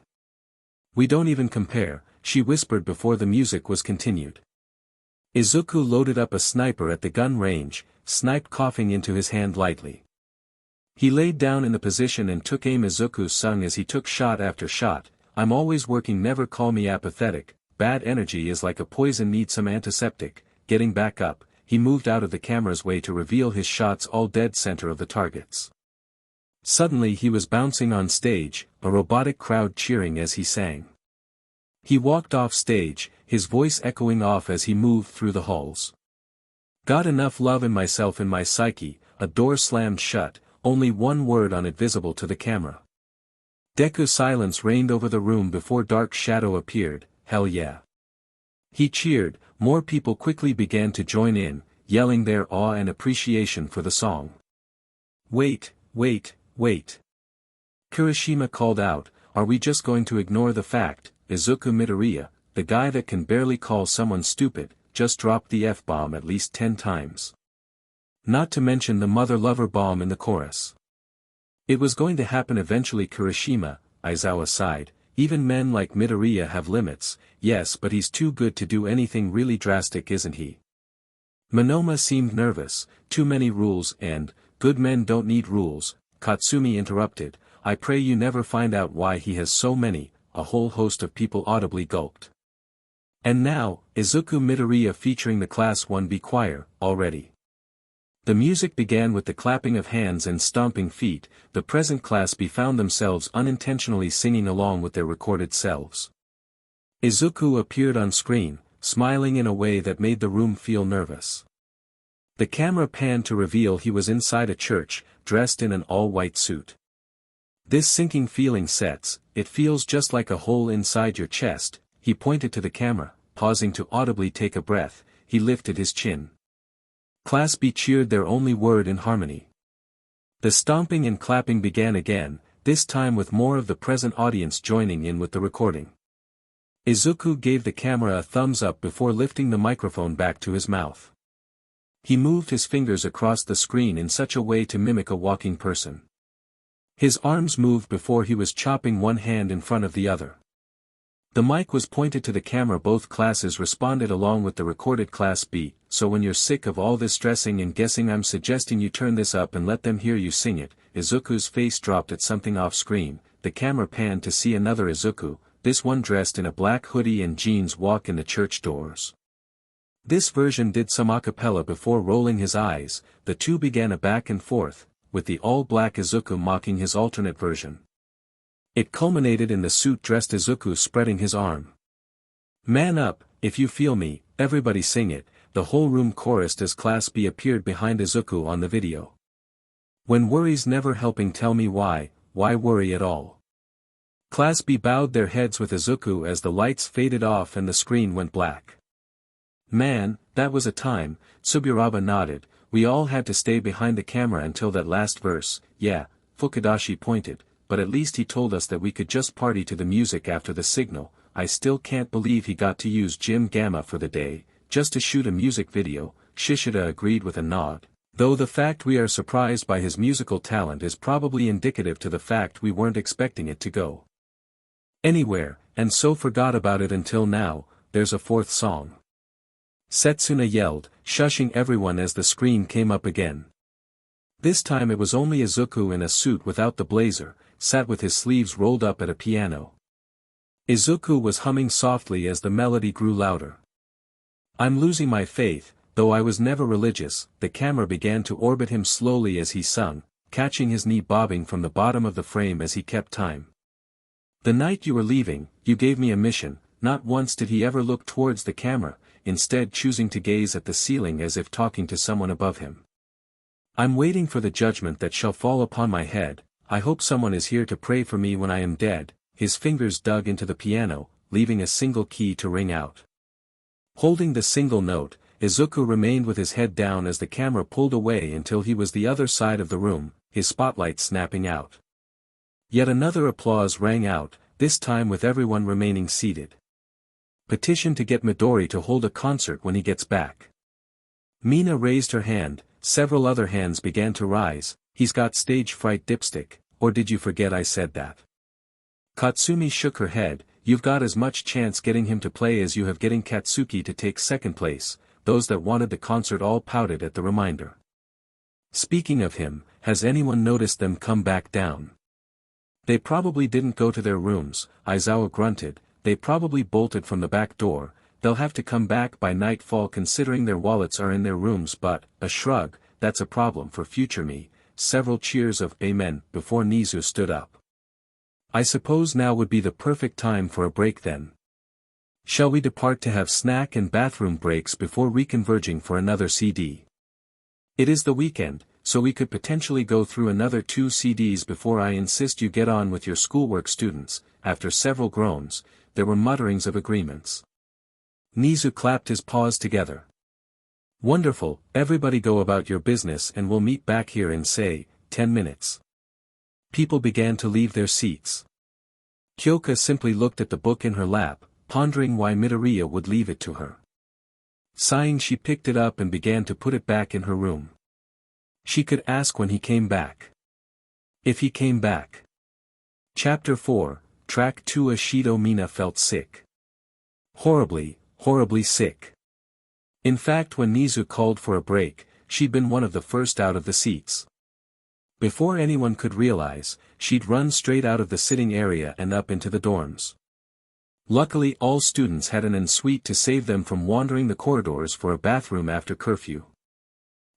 We don't even compare, she whispered before the music was continued. Izuku loaded up a sniper at the gun range, sniped coughing into his hand lightly. He laid down in the position and took aim. Izuku sung as he took shot after shot. I'm always working, never call me apathetic. Bad energy is like a poison, need some antiseptic. Getting back up, he moved out of the camera's way to reveal his shots all dead center of the targets. Suddenly he was bouncing on stage, a robotic crowd cheering as he sang. He walked off stage, his voice echoing off as he moved through the halls. Got enough love in myself, in my psyche. A door slammed shut, only one word on it visible to the camera. Deku. Silence reigned over the room before Dark Shadow appeared. Hell yeah. He cheered. More people quickly began to join in, yelling their awe and appreciation for the song. Wait. Kirishima called out, are we just going to ignore the fact, Izuku Midoriya, the guy that can barely call someone stupid, just dropped the F-bomb at least 10 times. Not to mention the mother-lover bomb in the chorus. It was going to happen eventually. Kirishima, Aizawa sighed, even men like Midoriya have limits. Yes, but he's too good to do anything really drastic, isn't he? Monoma seemed nervous. Too many rules, and good men don't need rules. Katsumi interrupted, I pray you never find out why he has so many. A whole host of people audibly gulped. And now, Izuku Midoriya featuring the Class 1B choir, already. The music began with the clapping of hands and stomping feet. The present Class B found themselves unintentionally singing along with their recorded selves. Izuku appeared on screen, smiling in a way that made the room feel nervous. The camera panned to reveal he was inside a church, dressed in an all-white suit. This sinking feeling sets, it feels just like a hole inside your chest. He pointed to the camera, pausing to audibly take a breath. He lifted his chin. Class B cheered their only word in harmony. The stomping and clapping began again, this time with more of the present audience joining in with the recording. Izuku gave the camera a thumbs up before lifting the microphone back to his mouth. He moved his fingers across the screen in such a way to mimic a walking person. His arms moved before he was chopping one hand in front of the other. The mic was pointed to the camera. Both classes responded along with the recorded Class B, so when you're sick of all this stressing and guessing, I'm suggesting you turn this up and let them hear you sing it. Izuku's face dropped at something off screen. The camera panned to see another Izuku, this one dressed in a black hoodie and jeans, walk in the church doors. This version did some a cappella before rolling his eyes. The two began a back and forth, with the all-black Izuku mocking his alternate version. It culminated in the suit-dressed Izuku spreading his arm. Man up, if you feel me, everybody sing it. The whole room chorused as Class B appeared behind Izuku on the video. When worries never helping, tell me why worry at all? Class B bowed their heads with Izuku as the lights faded off and the screen went black. Man, that was a time, Tsuburaba nodded. We all had to stay behind the camera until that last verse. Yeah, Fukudashi pointed, but at least he told us that we could just party to the music after the signal. I still can't believe he got to use Jim Gamma for the day, just to shoot a music video. Shishida agreed with a nod, though the fact we are surprised by his musical talent is probably indicative to the fact we weren't expecting it to go anywhere, and so forgot about it until now. There's a fourth song. Setsuna yelled, shushing everyone as the screen came up again. This time it was only Izuku in a suit without the blazer, sat with his sleeves rolled up at a piano. Izuku was humming softly as the melody grew louder. I'm losing my faith, though I was never religious. The camera began to orbit him slowly as he sung, catching his knee bobbing from the bottom of the frame as he kept time. The night you were leaving, you gave me a mission. Not once did he ever look towards the camera, instead choosing to gaze at the ceiling as if talking to someone above him. I'm waiting for the judgment that shall fall upon my head. I hope someone is here to pray for me when I am dead. His fingers dug into the piano, leaving a single key to ring out. Holding the single note, Izuku remained with his head down as the camera pulled away until he was the other side of the room, his spotlight snapping out. Yet another applause rang out, this time with everyone remaining seated. Petition to get Midori to hold a concert when he gets back. Mina raised her hand, several other hands began to rise. He's got stage fright, dipstick, or did you forget I said that? Katsumi shook her head. You've got as much chance getting him to play as you have getting Katsuki to take second place. Those that wanted the concert all pouted at the reminder. Speaking of him, has anyone noticed them come back down? They probably didn't go to their rooms, Aizawa grunted. They probably bolted from the back door. They'll have to come back by nightfall considering their wallets are in their rooms, but, a shrug, that's a problem for future me. Several cheers of amen before Nizu stood up. I suppose now would be the perfect time for a break then. Shall we depart to have snack and bathroom breaks before reconverging for another CD? It is the weekend, so we could potentially go through another 2 CDs before I insist you get on with your schoolwork, students. After several groans, there were mutterings of agreements. Nizu clapped his paws together. Wonderful, everybody go about your business and we'll meet back here in say, 10 minutes. People began to leave their seats. Kyoka simply looked at the book in her lap, pondering why Midoriya would leave it to her. Sighing, she picked it up and began to put it back in her room. She could ask when he came back. If he came back. Chapter 4, Track 2. Ashido. Mina felt sick. Horribly, horribly sick. In fact, when Nizu called for a break, she'd been one of the first out of the seats. Before anyone could realize, she'd run straight out of the sitting area and up into the dorms. Luckily, all students had an en-suite to save them from wandering the corridors for a bathroom after curfew.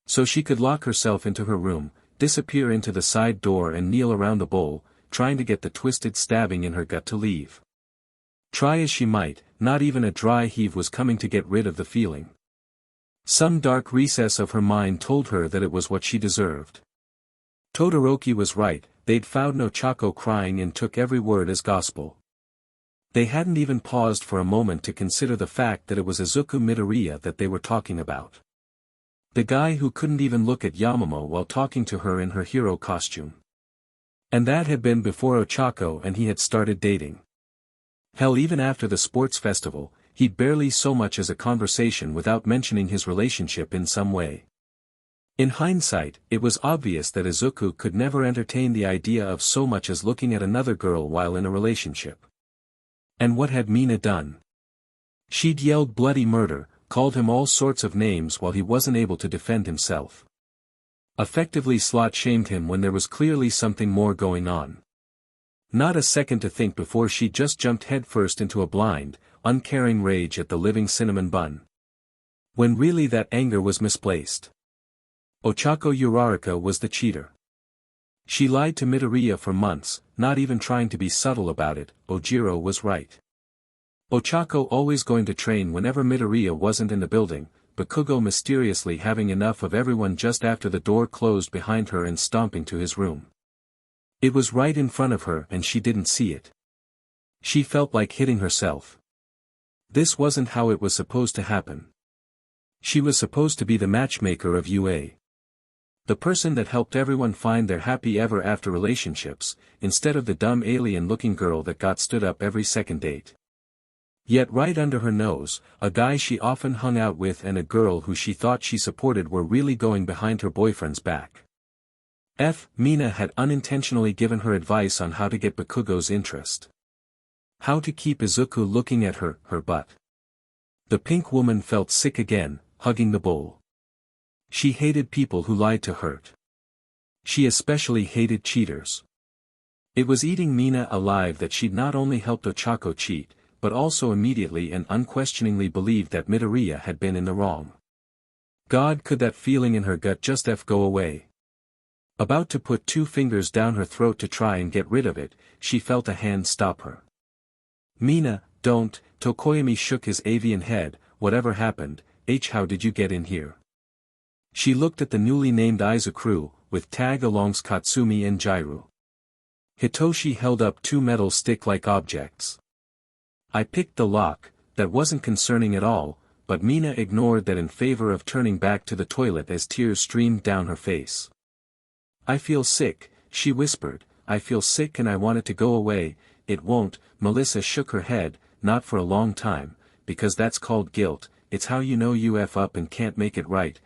So she could lock herself into her room, disappear into the side door and kneel around the bowl, trying to get the twisted stabbing in her gut to leave. Try as she might, not even a dry heave was coming to get rid of the feeling. Some dark recess of her mind told her that it was what she deserved. Todoroki was right, they'd found Nochako crying and took every word as gospel. They hadn't even paused for a moment to consider the fact that it was Izuku Midoriya that they were talking about. The guy who couldn't even look at Yamamo while talking to her in her hero costume. And that had been before Ochako and he had started dating. Hell, even after the sports festival, he'd barely so much as a conversation without mentioning his relationship in some way. In hindsight, it was obvious that Izuku could never entertain the idea of so much as looking at another girl while in a relationship. And what had Mina done? She'd yelled bloody murder, called him all sorts of names while he wasn't able to defend himself. Effectively slut-shamed him when there was clearly something more going on. Not a second to think before she just jumped headfirst into a blind, uncaring rage at the living cinnamon bun. When really that anger was misplaced. Ochako Uraraka was the cheater. She lied to Midoriya for months, not even trying to be subtle about it. Ojiro was right. Ochako always going to train whenever Midoriya wasn't in the building, Bakugo mysteriously having enough of everyone just after the door closed behind her and stomping to his room. It was right in front of her and she didn't see it. She felt like hitting herself. This wasn't how it was supposed to happen. She was supposed to be the matchmaker of UA. The person that helped everyone find their happy ever after relationships, instead of the dumb alien-looking girl that got stood up every second date. Yet right under her nose, a guy she often hung out with and a girl who she thought she supported were really going behind her boyfriend's back. Mina had unintentionally given her advice on how to get Bakugo's interest. How to keep Izuku looking at her butt. The pink woman felt sick again, hugging the bowl. She hated people who lied to hurt. She especially hated cheaters. It was eating Mina alive that she'd not only helped Ochako cheat, but also immediately and unquestioningly believed that Midoriya had been in the wrong. God, could that feeling in her gut just go away. About to put 2 fingers down her throat to try and get rid of it, she felt a hand stop her. Mina, don't. Tokoyami shook his avian head. Whatever happened, how did you get in here? She looked at the newly named Izuku, with tag-alongs Katsumi and Jairu. Hitoshi held up 2 metal stick-like objects. I picked the lock. That wasn't concerning at all, but Mina ignored that in favor of turning back to the toilet as tears streamed down her face. I feel sick, she whispered. I feel sick and I want it to go away. It won't. Melissa shook her head. Not for a long time, because that's called guilt. It's how you know you F up and can't make it right.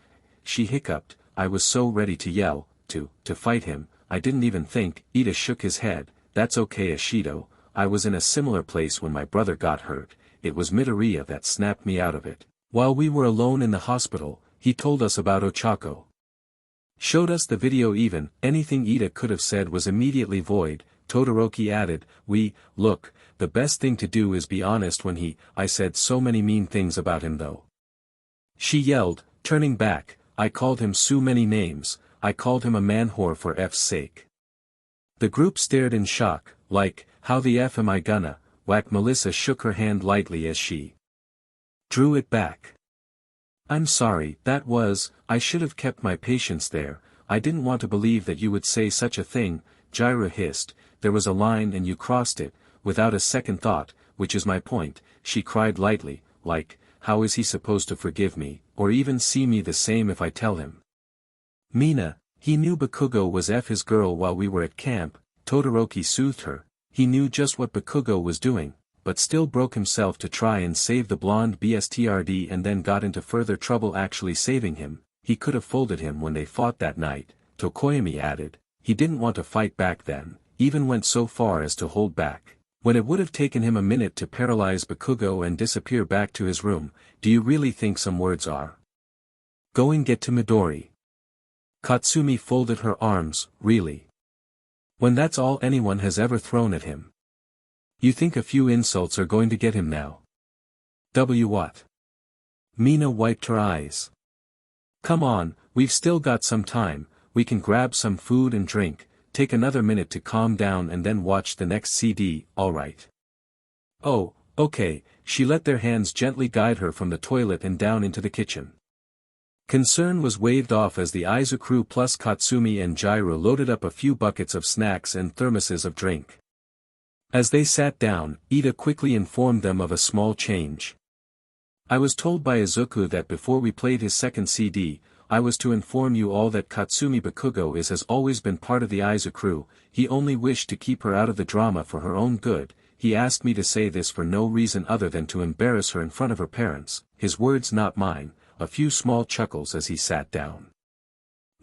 She hiccuped. I was so ready to yell, to fight him, I didn't even think. Ida shook his head. That's okay, Ashido. I was in a similar place when my brother got hurt. It was Midoriya that snapped me out of it. While we were alone in the hospital, he told us about Ochako. Showed us the video even. Anything Ida could have said was immediately void. Todoroki added, look, the best thing to do is be honest when I said so many mean things about him though. She yelled, turning back, I called him so many names, I called him a man-whore for F's sake. The group stared in shock, like, how the F am I gonna, whack. Melissa shook her hand lightly as she drew it back. I'm sorry, I should have kept my patience there, I didn't want to believe that you would say such a thing. Jairu hissed, there was a line and you crossed it, without a second thought, which is my point. She cried lightly, like, how is he supposed to forgive me, or even see me the same if I tell him? Mina, he knew Bakugo was his girl while we were at camp. Todoroki soothed her. He knew just what Bakugo was doing, but still broke himself to try and save the blonde BSTRD and then got into further trouble actually saving him. He could have folded him when they fought that night, Tokoyami added. He didn't want to fight back then, even went so far as to hold back. When it would have taken him a minute to paralyze Bakugo and disappear back to his room, do you really think some words are going get to Midori? Katsumi folded her arms, really? When that's all anyone has ever thrown at him? You think a few insults are going to get him now? What? Mina wiped her eyes. Come on, we've still got some time, we can grab some food and drink, take another minute to calm down and then watch the next CD, alright? Oh, okay. She let their hands gently guide her from the toilet and down into the kitchen. Concern was waved off as the Izuku plus Katsumi and Jairu loaded up a few buckets of snacks and thermoses of drink. As they sat down, Ida quickly informed them of a small change. I was told by Izuku that before we played his second CD, I was to inform you all that Katsumi Bakugo has always been part of the Izuku. He only wished to keep her out of the drama for her own good. He asked me to say this for no reason other than to embarrass her in front of her parents, his words not mine. A few small chuckles as he sat down.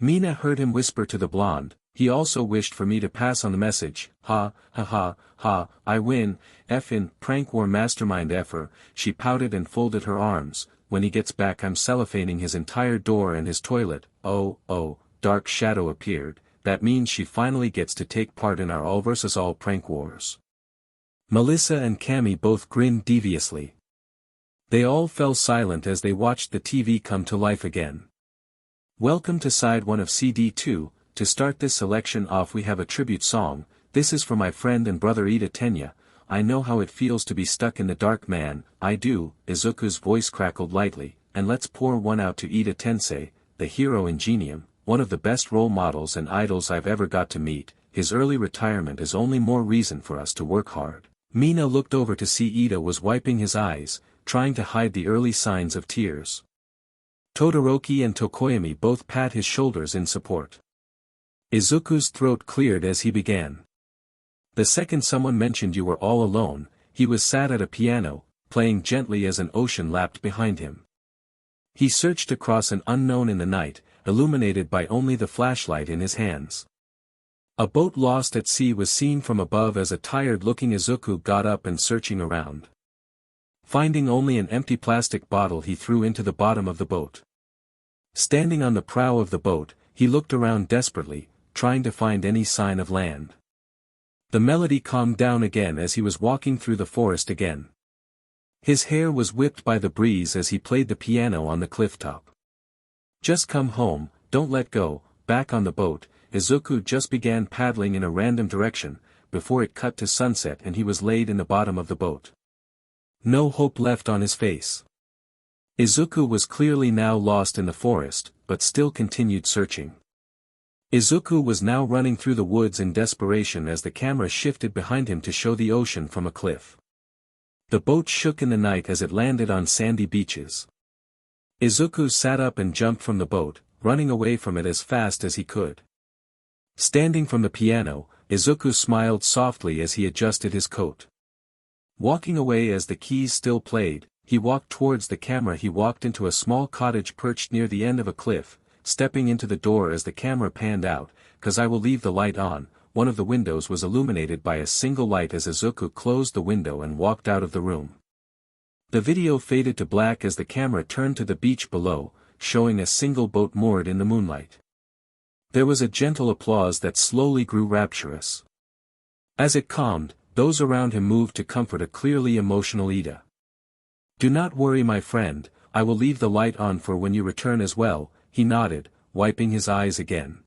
Mina heard him whisper to the blonde, he also wished for me to pass on the message, ha, ha ha, ha, I win, F***ing prank war mastermind effer. She pouted and folded her arms. When he gets back I'm cellophaning his entire door and his toilet. Oh, dark shadow appeared, that means she finally gets to take part in our all versus all prank wars. Melissa and Cammy both grinned deviously. They all fell silent as they watched the TV come to life again. Welcome to side 1 of CD 2, to start this selection off we have a tribute song. This is for my friend and brother Ida Tenya. I know how it feels to be stuck in the dark, man. I do. Izuku's voice crackled lightly, and let's pour one out to Ida Tensei, the hero in Genium, one of the best role models and idols I've ever got to meet. His early retirement is only more reason for us to work hard. Mina looked over to see Ida was wiping his eyes, trying to hide the early signs of tears. Todoroki and Tokoyami both pat his shoulders in support. Izuku's throat cleared as he began. The second someone mentioned you were all alone, he was sat at a piano, playing gently as an ocean lapped behind him. He searched across an unknown in the night, illuminated by only the flashlight in his hands. A boat lost at sea was seen from above as a tired-looking Izuku got up and searching around. Finding only an empty plastic bottle he threw into the bottom of the boat. Standing on the prow of the boat, he looked around desperately, trying to find any sign of land. The melody calmed down again as he was walking through the forest again. His hair was whipped by the breeze as he played the piano on the clifftop. Just come home, don't let go. Back on the boat, Izuku just began paddling in a random direction, before it cut to sunset and he was laid in the bottom of the boat. No hope left on his face. Izuku was clearly now lost in the forest, but still continued searching. Izuku was now running through the woods in desperation as the camera shifted behind him to show the ocean from a cliff. The boat shook in the night as it landed on sandy beaches. Izuku sat up and jumped from the boat, running away from it as fast as he could. Standing from the piano, Izuku smiled softly as he adjusted his coat. Walking away as the keys still played, he walked towards the camera. He walked into a small cottage perched near the end of a cliff, stepping into the door as the camera panned out, "'Cause I will leave the light on." One of the windows was illuminated by a single light as Izuku closed the window and walked out of the room. The video faded to black as the camera turned to the beach below, showing a single boat moored in the moonlight. There was a gentle applause that slowly grew rapturous. As it calmed, those around him moved to comfort a clearly emotional Ida. "Do not worry, my friend, I will leave the light on for when you return as well," he nodded, wiping his eyes again.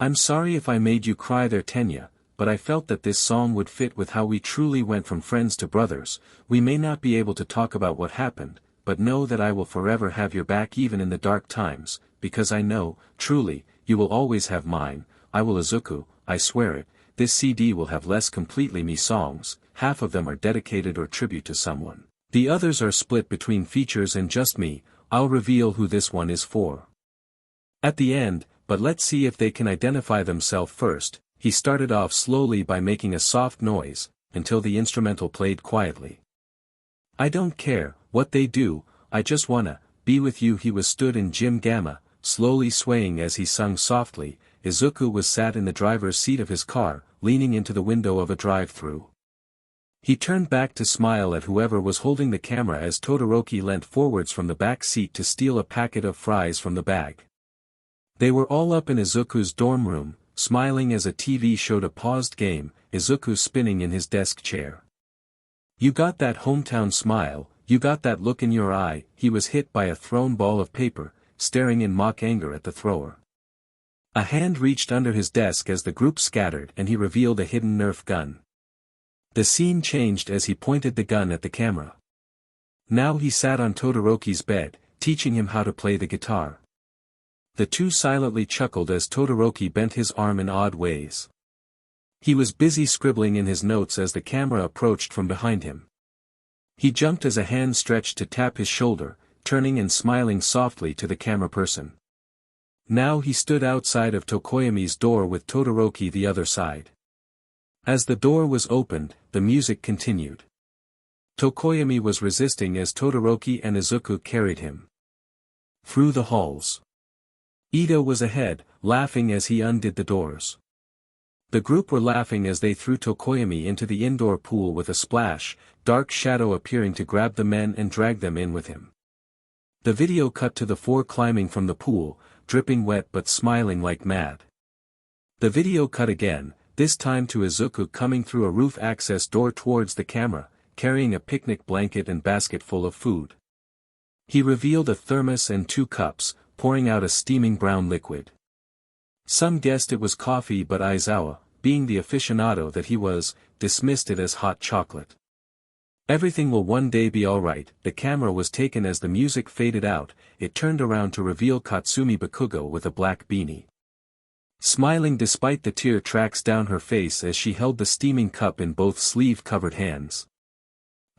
"I'm sorry if I made you cry there, Tenya, but I felt that this song would fit with how we truly went from friends to brothers. We may not be able to talk about what happened, but know that I will forever have your back even in the dark times, because I know, truly, you will always have mine. I will, Izuku, I swear it. This CD will have less completely me songs, half of them are dedicated or tribute to someone. The others are split between features and just me. I'll reveal who this one is for at the end, but let's see if they can identify themselves first." He started off slowly by making a soft noise, until the instrumental played quietly. "I don't care what they do, I just wanna be with you." He was stood in Jim Gamma, slowly swaying as he sung softly. Izuku was sat in the driver's seat of his car, leaning into the window of a drive-through. He turned back to smile at whoever was holding the camera as Todoroki leant forwards from the back seat to steal a packet of fries from the bag. They were all up in Izuku's dorm room, smiling as a TV showed a paused game, Izuku spinning in his desk chair. "You got that hometown smile, you got that look in your eye." He was hit by a thrown ball of paper, staring in mock anger at the thrower. A hand reached under his desk as the group scattered and he revealed a hidden Nerf gun. The scene changed as he pointed the gun at the camera. Now he sat on Todoroki's bed, teaching him how to play the guitar. The two silently chuckled as Todoroki bent his arm in odd ways. He was busy scribbling in his notes as the camera approached from behind him. He jumped as a hand stretched to tap his shoulder, turning and smiling softly to the camera person. Now he stood outside of Tokoyami's door with Todoroki the other side. As the door was opened, the music continued. Tokoyami was resisting as Todoroki and Izuku carried him through the halls. Ida was ahead, laughing as he undid the doors. The group were laughing as they threw Tokoyami into the indoor pool with a splash, dark shadow appearing to grab the men and drag them in with him. The video cut to the four climbing from the pool, dripping wet but smiling like mad. The video cut again, this time to Izuku coming through a roof access door towards the camera, carrying a picnic blanket and basket full of food. He revealed a thermos and 2 cups, pouring out a steaming brown liquid. Some guessed it was coffee, but Aizawa, being the aficionado that he was, dismissed it as hot chocolate. Everything will one day be alright. The camera was taken as the music faded out. It turned around to reveal Katsumi Bakugo with a black beanie. Smiling despite the tear tracks down her face as she held the steaming cup in both sleeve-covered hands.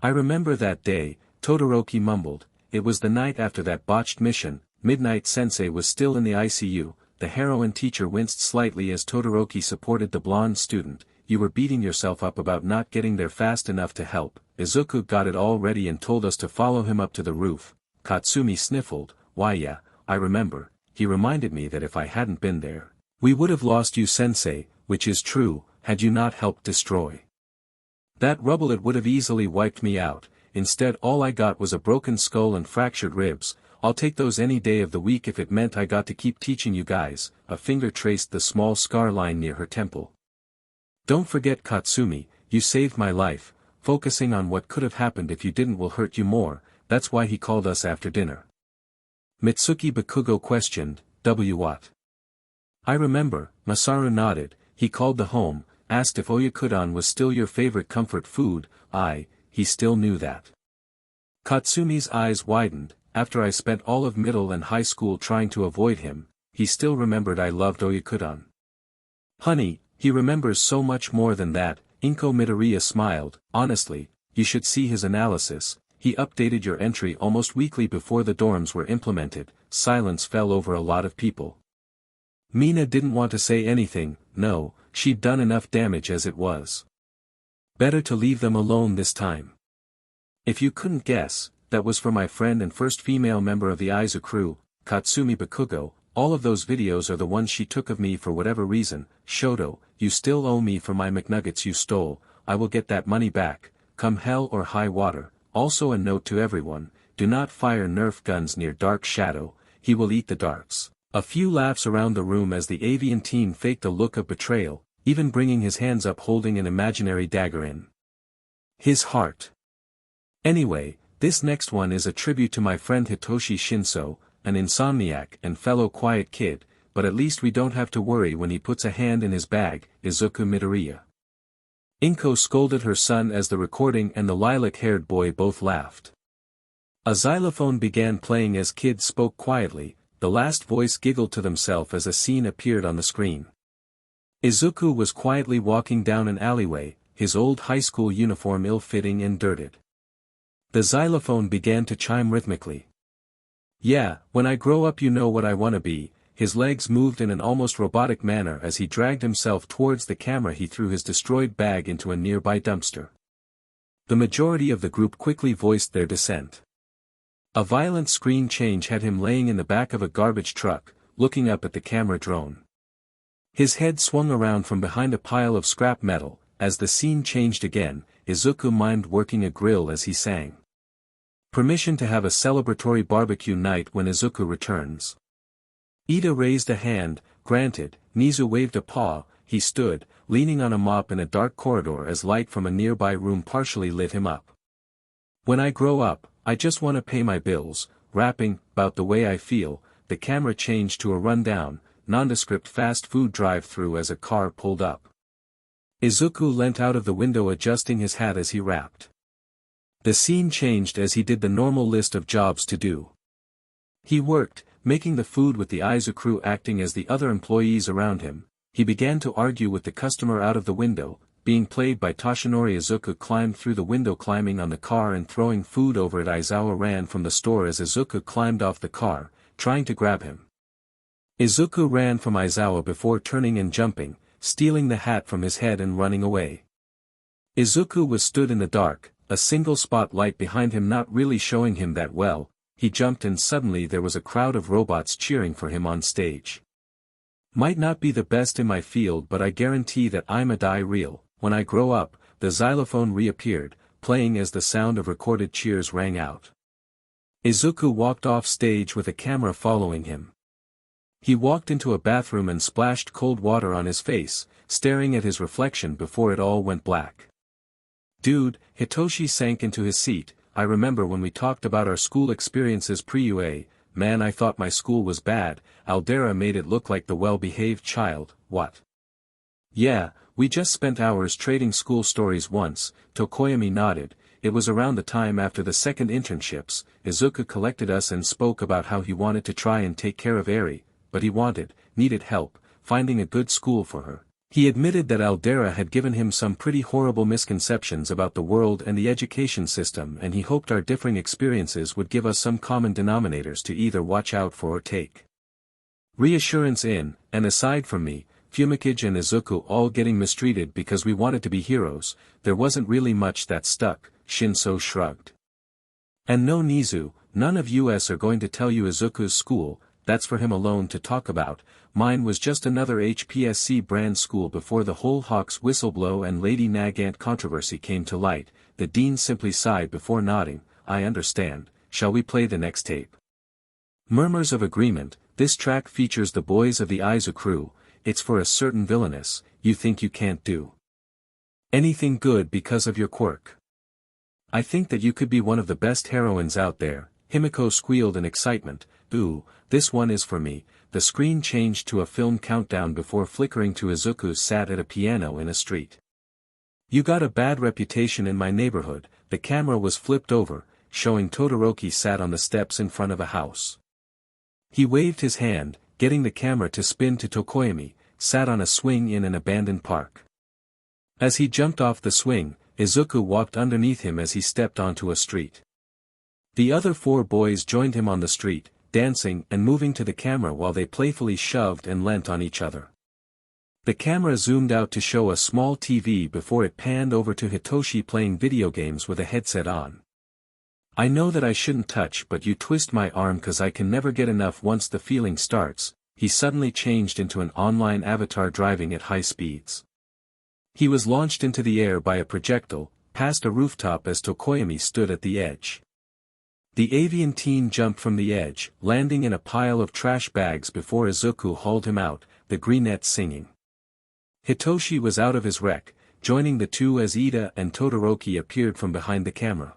"I remember that day," Todoroki mumbled. "It was the night after that botched mission, Midnight Sensei was still in the ICU. The heroine teacher winced slightly as Todoroki supported the blonde student. You were beating yourself up about not getting there fast enough to help. Izuku got it all ready and told us to follow him up to the roof. Katsumi sniffled. Why yeah, I remember. He reminded me that if I hadn't been there, we would have lost you sensei, which is true, had you not helped destroy that rubble. It would have easily wiped me out. Instead all I got was a broken skull and fractured ribs. I'll take those any day of the week if it meant I got to keep teaching you guys. A finger traced the small scar line near her temple. Don't forget Katsumi, you saved my life. Focusing on what could have happened if you didn't will hurt you more. That's why he called us after dinner. Mitsuki Bakugo questioned, what? I remember, Masaru nodded. He called the home, asked if oyakudon was still your favorite comfort food. He still knew that. Katsumi's eyes widened. After I spent all of middle and high school trying to avoid him, he still remembered I loved oyakudon. Honey, he remembers so much more than that. Inko Midoriya smiled. Honestly, you should see his analysis. He updated your entry almost weekly before the dorms were implemented. Silence fell over a lot of people. Mina didn't want to say anything. No, she'd done enough damage as it was. Better to leave them alone this time. If you couldn't guess, that was for my friend and first female member of the Izuku crew, Katsumi Bakugo. All of those videos are the ones she took of me for whatever reason. Shoto, you still owe me for my McNuggets you stole. I will get that money back, come hell or high water. Also a note to everyone, do not fire Nerf guns near Dark Shadow, he will eat the darts. A few laughs around the room as the avian teen faked a look of betrayal, even bringing his hands up holding an imaginary dagger in his heart. Anyway, this next one is a tribute to my friend Hitoshi Shinso, an insomniac and fellow quiet kid, but at least we don't have to worry when he puts a hand in his bag. Izuku Midoriya. Inko scolded her son as the recording and the lilac-haired boy both laughed. A xylophone began playing as kids spoke quietly. The last voice giggled to themselves as a scene appeared on the screen. Izuku was quietly walking down an alleyway, his old high school uniform ill-fitting and dirted. The xylophone began to chime rhythmically. Yeah, when I grow up you know what I wanna be. His legs moved in an almost robotic manner as he dragged himself towards the camera. He threw his destroyed bag into a nearby dumpster. The majority of the group quickly voiced their dissent. A violent screen change had him laying in the back of a garbage truck, looking up at the camera drone. His head swung around from behind a pile of scrap metal. As the scene changed again, Izuku mimed working a grill as he sang. Permission to have a celebratory barbecue night when Izuku returns. Ida raised a hand, granted. Nizu waved a paw. He stood, leaning on a mop in a dark corridor as light from a nearby room partially lit him up. When I grow up, I just want to pay my bills, rapping, about the way I feel. The camera changed to a rundown, nondescript fast food drive-through as a car pulled up. Izuku leant out of the window adjusting his hat as he rapped. The scene changed as he did the normal list of jobs to do. He worked, making the food with the Izuku crew acting as the other employees around him. He began to argue with the customer out of the window, being played by Toshinori. Izuku climbed through the window climbing on the car and throwing food over it. Aizawa ran from the store as Izuku climbed off the car, trying to grab him. Izuku ran from Aizawa before turning and jumping, stealing the hat from his head and running away. Izuku was stood in the dark, a single spotlight behind him not really showing him that well. He jumped and suddenly there was a crowd of robots cheering for him on stage. Might not be the best in my field but I guarantee that I'm a die real. When I grow up, the xylophone reappeared, playing as the sound of recorded cheers rang out. Izuku walked off stage with a camera following him. He walked into a bathroom and splashed cold water on his face, staring at his reflection before it all went black. Dude, Hitoshi sank into his seat. I remember when we talked about our school experiences pre-UA, man I thought my school was bad. Aldera made it look like the well-behaved child. What? Yeah, we just spent hours trading school stories once. Tokoyami nodded. It was around the time after the second internships. Izuku collected us and spoke about how he wanted to try and take care of Eri, but he needed help, finding a good school for her. He admitted that Aldera had given him some pretty horrible misconceptions about the world and the education system, and he hoped our differing experiences would give us some common denominators to either watch out for or take reassurance in. And aside from me, Fumikage and Izuku all getting mistreated because we wanted to be heroes, there wasn't really much that stuck. Shinso shrugged. And no Nizu, none of us are going to tell you Izuku's school, that's for him alone to talk about. Mine was just another HPSC brand school before the whole Hawks whistleblow and Lady Nagant controversy came to light. The dean simply sighed before nodding. I understand. Shall we play the next tape? Murmurs of agreement. This track features the boys of the Izuku. It's for a certain villainess you think you can't do anything good because of your quirk. I think that you could be one of the best heroines out there. Himiko squealed in excitement. Ooh, this one is for me. The screen changed to a film countdown before flickering to Izuku sat at a piano in a street. You got a bad reputation in my neighborhood. The camera was flipped over, showing Todoroki sat on the steps in front of a house. He waved his hand, getting the camera to spin to Tokoyami, sat on a swing in an abandoned park. As he jumped off the swing, Izuku walked underneath him as he stepped onto a street. The other four boys joined him on the street, dancing and moving to the camera while they playfully shoved and leant on each other. The camera zoomed out to show a small TV before it panned over to Hitoshi playing video games with a headset on. I know that I shouldn't touch, but you twist my arm 'cause I can never get enough once the feeling starts. He suddenly changed into an online avatar driving at high speeds. He was launched into the air by a projectile, past a rooftop as Tokoyami stood at the edge. The avian teen jumped from the edge, landing in a pile of trash bags before Izuku hauled him out, the greenette singing. Hitoshi was out of his wreck, joining the two as Ida and Todoroki appeared from behind the camera.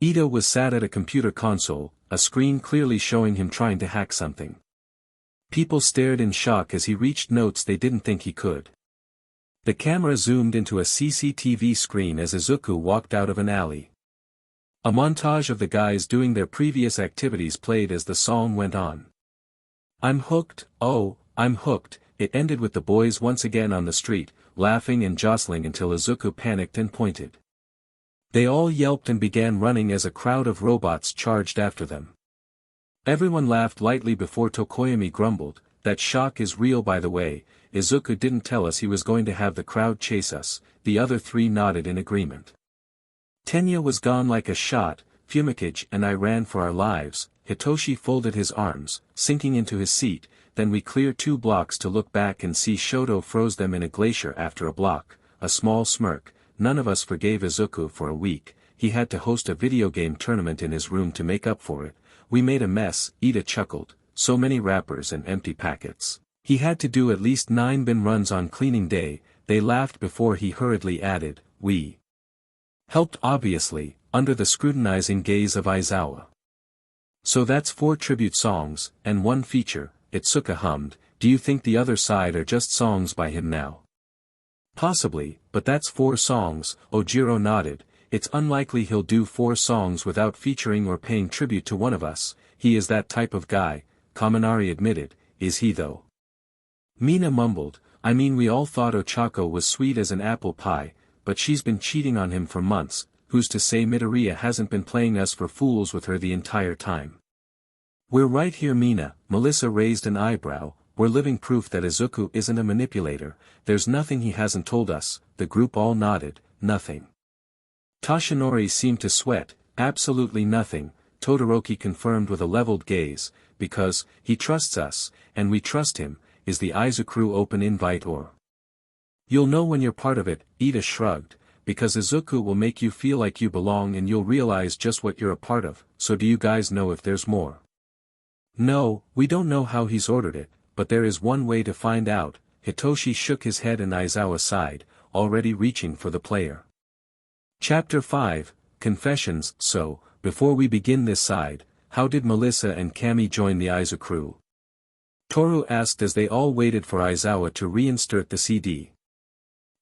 Ida was sat at a computer console, a screen clearly showing him trying to hack something. People stared in shock as he reached notes they didn't think he could. The camera zoomed into a CCTV screen as Izuku walked out of an alley. A montage of the guys doing their previous activities played as the song went on. I'm hooked, oh, I'm hooked. It ended with the boys once again on the street, laughing and jostling until Izuku panicked and pointed. They all yelped and began running as a crowd of robots charged after them. Everyone laughed lightly before Tokoyami grumbled, that shock is real by the way. Izuku didn't tell us he was going to have the crowd chase us. The other three nodded in agreement. Tenya was gone like a shot. Fumikage and I ran for our lives. Hitoshi folded his arms, sinking into his seat. Then we cleared 2 blocks to look back and see Shoto froze them in a glacier after a block. A small smirk. None of us forgave Izuku for a week. He had to host a video game tournament in his room to make up for it. We made a mess. Ida chuckled. So many wrappers and empty packets. He had to do at least 9 bin runs on cleaning day. They laughed before he hurriedly added, we helped obviously, under the scrutinizing gaze of Aizawa. So that's 4 tribute songs, and 1 feature. Itsuka hummed. Do you think the other side are just songs by him now? Possibly, but that's 4 songs, Ojiro nodded. It's unlikely he'll do 4 songs without featuring or paying tribute to one of us. He is that type of guy, Kaminari admitted. Is he though? Mina mumbled. I mean, we all thought Ochako was sweet as an apple pie, but she's been cheating on him for months. Who's to say Midoriya hasn't been playing us for fools with her the entire time? We're right here, Mina. Melissa raised an eyebrow. We're living proof that Izuku isn't a manipulator. There's nothing he hasn't told us. The group all nodded. Nothing. Toshinori seemed to sweat. Absolutely nothing. Todoroki confirmed with a leveled gaze. Because he trusts us, and we trust him. Is the Izuku open invite or? You'll know when you're part of it. Ida shrugged. Because Izuku will make you feel like you belong and you'll realize just what you're a part of. So do you guys know if there's more? No, we don't know how he's ordered it, but there is one way to find out. Hitoshi shook his head and Aizawa sighed, already reaching for the player. Chapter 5, Confessions. So, before we begin this side, how did Melissa and Kami join the Izuku? Toru asked as they all waited for Aizawa to reinsert the CD.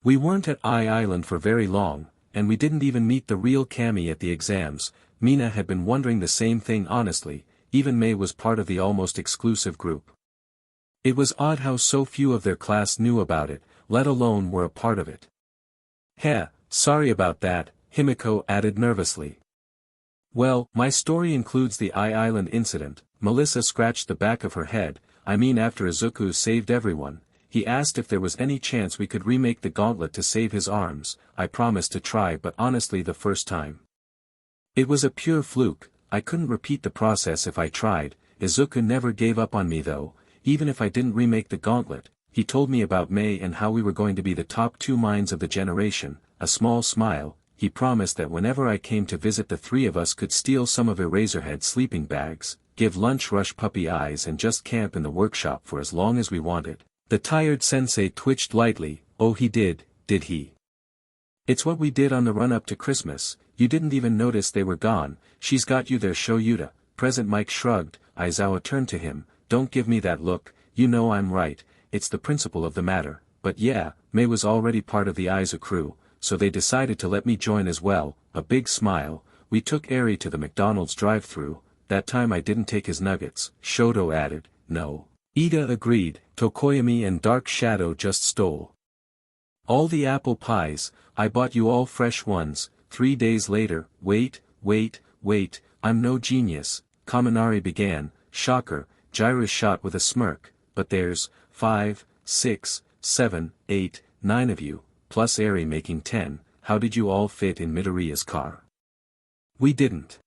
We weren't at Island for very long, and we didn't even meet the real Kami at the exams. Mina had been wondering the same thing honestly. Even May was part of the almost exclusive group. It was odd how so few of their class knew about it. let alone were a part of it. Heh, sorry about that, Himiko added nervously. Well, my story includes the Island incident. Melissa scratched the back of her head. I mean, after Izuku saved everyone, he asked if there was any chance we could remake the gauntlet to save his arms. I promised to try, but honestly the first time, it was a pure fluke. I couldn't repeat the process if I tried. Izuku never gave up on me though, even if I didn't remake the gauntlet. He told me about Mei and how we were going to be the top 2 minds of the generation. A small smile. He promised that whenever I came to visit, the 3 of us could steal some of Eraserhead's sleeping bags, give lunch rush puppy eyes, and just camp in the workshop for as long as we wanted. The tired sensei twitched lightly. Oh, he did he? It's what we did on the run-up to Christmas. You didn't even notice they were gone. She's got you there, Shoyuta. Present. Mike shrugged. Aizawa turned to him. Don't give me that look, you know I'm right, it's the principle of the matter. But yeah, Mei was already part of the Izuku crew, so they decided to let me join as well. A big smile. We took Eri to the McDonald's drive-thru. That time I didn't take his nuggets, Shoto added. No. Ida agreed. Tokoyami and Dark Shadow just stole all the apple pies. I bought you all fresh ones. 3 days later. Wait, I'm no genius, Kaminari began. Shocker, Jiraiya shot with a smirk. But there's 5, 6, 7, 8, 9 of you, plus Eri making 10. How did you all fit in Midoriya's car? We didn't.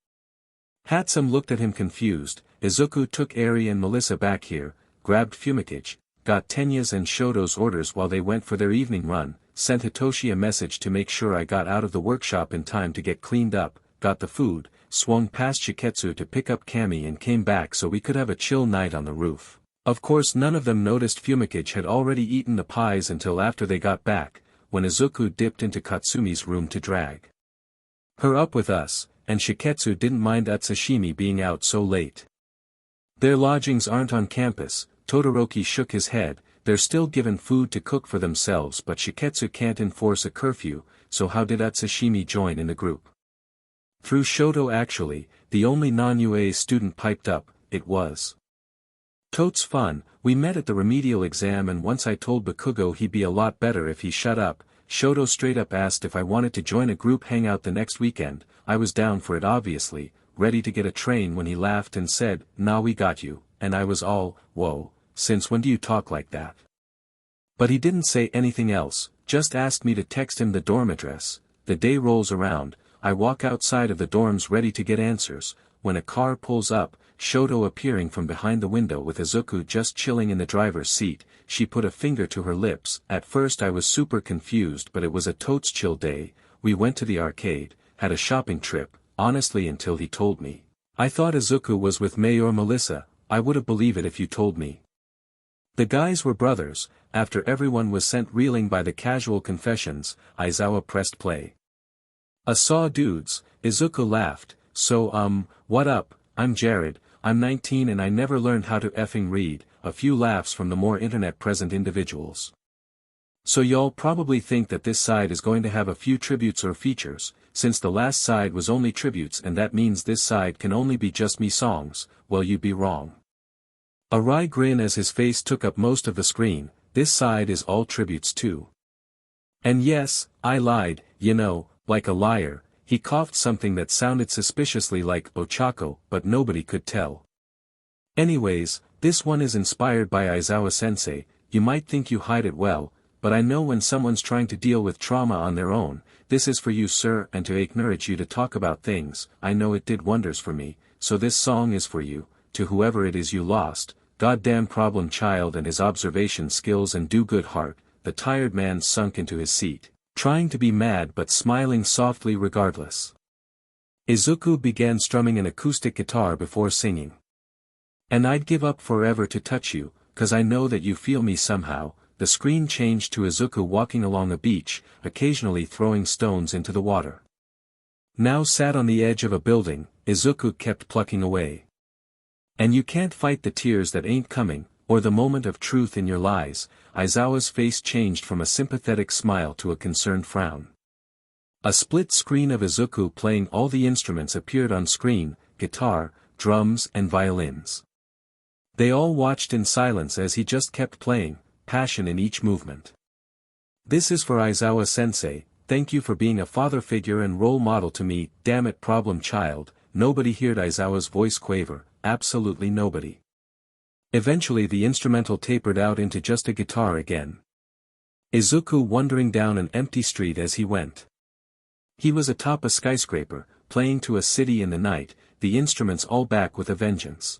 Hatsum looked at him confused. Izuku took Eri and Melissa back here, grabbed Fumikage, got Tenya's and Shoto's orders while they went for their evening run, sent Hitoshi a message to make sure I got out of the workshop in time to get cleaned up, got the food, swung past Shiketsu to pick up Kami, and came back so we could have a chill night on the roof. Of course none of them noticed Fumikage had already eaten the pies until after they got back, when Izuku dipped into Katsumi's room to drag her up with us, and Shiketsu didn't mind Atsushimi being out so late. Their lodgings aren't on campus. Todoroki shook his head. They're still given food to cook for themselves, but Shiketsu can't enforce a curfew. So how did Atsushimi join in the group? Through Shoto actually. The only non-UA student piped up. It was totes fun. We met at the remedial exam, and once I told Bakugo he'd be a lot better if he shut up. Shoto straight up asked if I wanted to join a group hangout the next weekend. I was down for it obviously, ready to get a train when he laughed and said, "Nah, we got you," and I was all, whoa, since when do you talk like that? But he didn't say anything else, just asked me to text him the dorm address. The day rolls around, I walk outside of the dorms ready to get answers, when a car pulls up, Shoto appearing from behind the window with Izuku just chilling in the driver's seat. She put a finger to her lips. At first I was super confused, but it was a totes chill day. We went to the arcade, had a shopping trip, honestly until he told me. I thought Izuku was with Mei or Melissa. I would have believed it if you told me. The guys were brothers. After everyone was sent reeling by the casual confessions, Aizawa pressed play. Saw dudes, Izuku laughed. So what up, I'm Jared, I'm 19 and I never learned how to effing read. A few laughs from the more internet-present individuals. So y'all probably think that this side is going to have a few tributes or features, since the last side was only tributes, and that means this side can only be just me songs. Well, you'd be wrong. A wry grin as his face took up most of the screen. This side is all tributes too. And yes, I lied, you know, like a liar. He coughed something that sounded suspiciously like Ochako, but nobody could tell. Anyways, this one is inspired by Aizawa-sensei. You might think you hide it well, but I know when someone's trying to deal with trauma on their own. This is for you, sir, and to encourage you to talk about things. I know it did wonders for me, so this song is for you, to whoever it is you lost. Goddamn problem child and his observation skills and do-good heart. The tired man sunk into his seat, trying to be mad but smiling softly regardless. Izuku began strumming an acoustic guitar before singing. And I'd give up forever to touch you, 'cause I know that you feel me somehow. The screen changed to Izuku walking along a beach, occasionally throwing stones into the water. Now sat on the edge of a building, Izuku kept plucking away. And you can't fight the tears that ain't coming, or the moment of truth in your lies. Aizawa's face changed from a sympathetic smile to a concerned frown. A split screen of Izuku playing all the instruments appeared on screen, guitar, drums and violins. They all watched in silence as he just kept playing, passion in each movement. This is for Aizawa-sensei, thank you for being a father figure and role model to me, damn it problem child. Nobody heard Aizawa's voice quaver, absolutely nobody. Eventually the instrumental tapered out into just a guitar again. Izuku wandering down an empty street as he went. He was atop a skyscraper, playing to a city in the night, the instruments all back with a vengeance.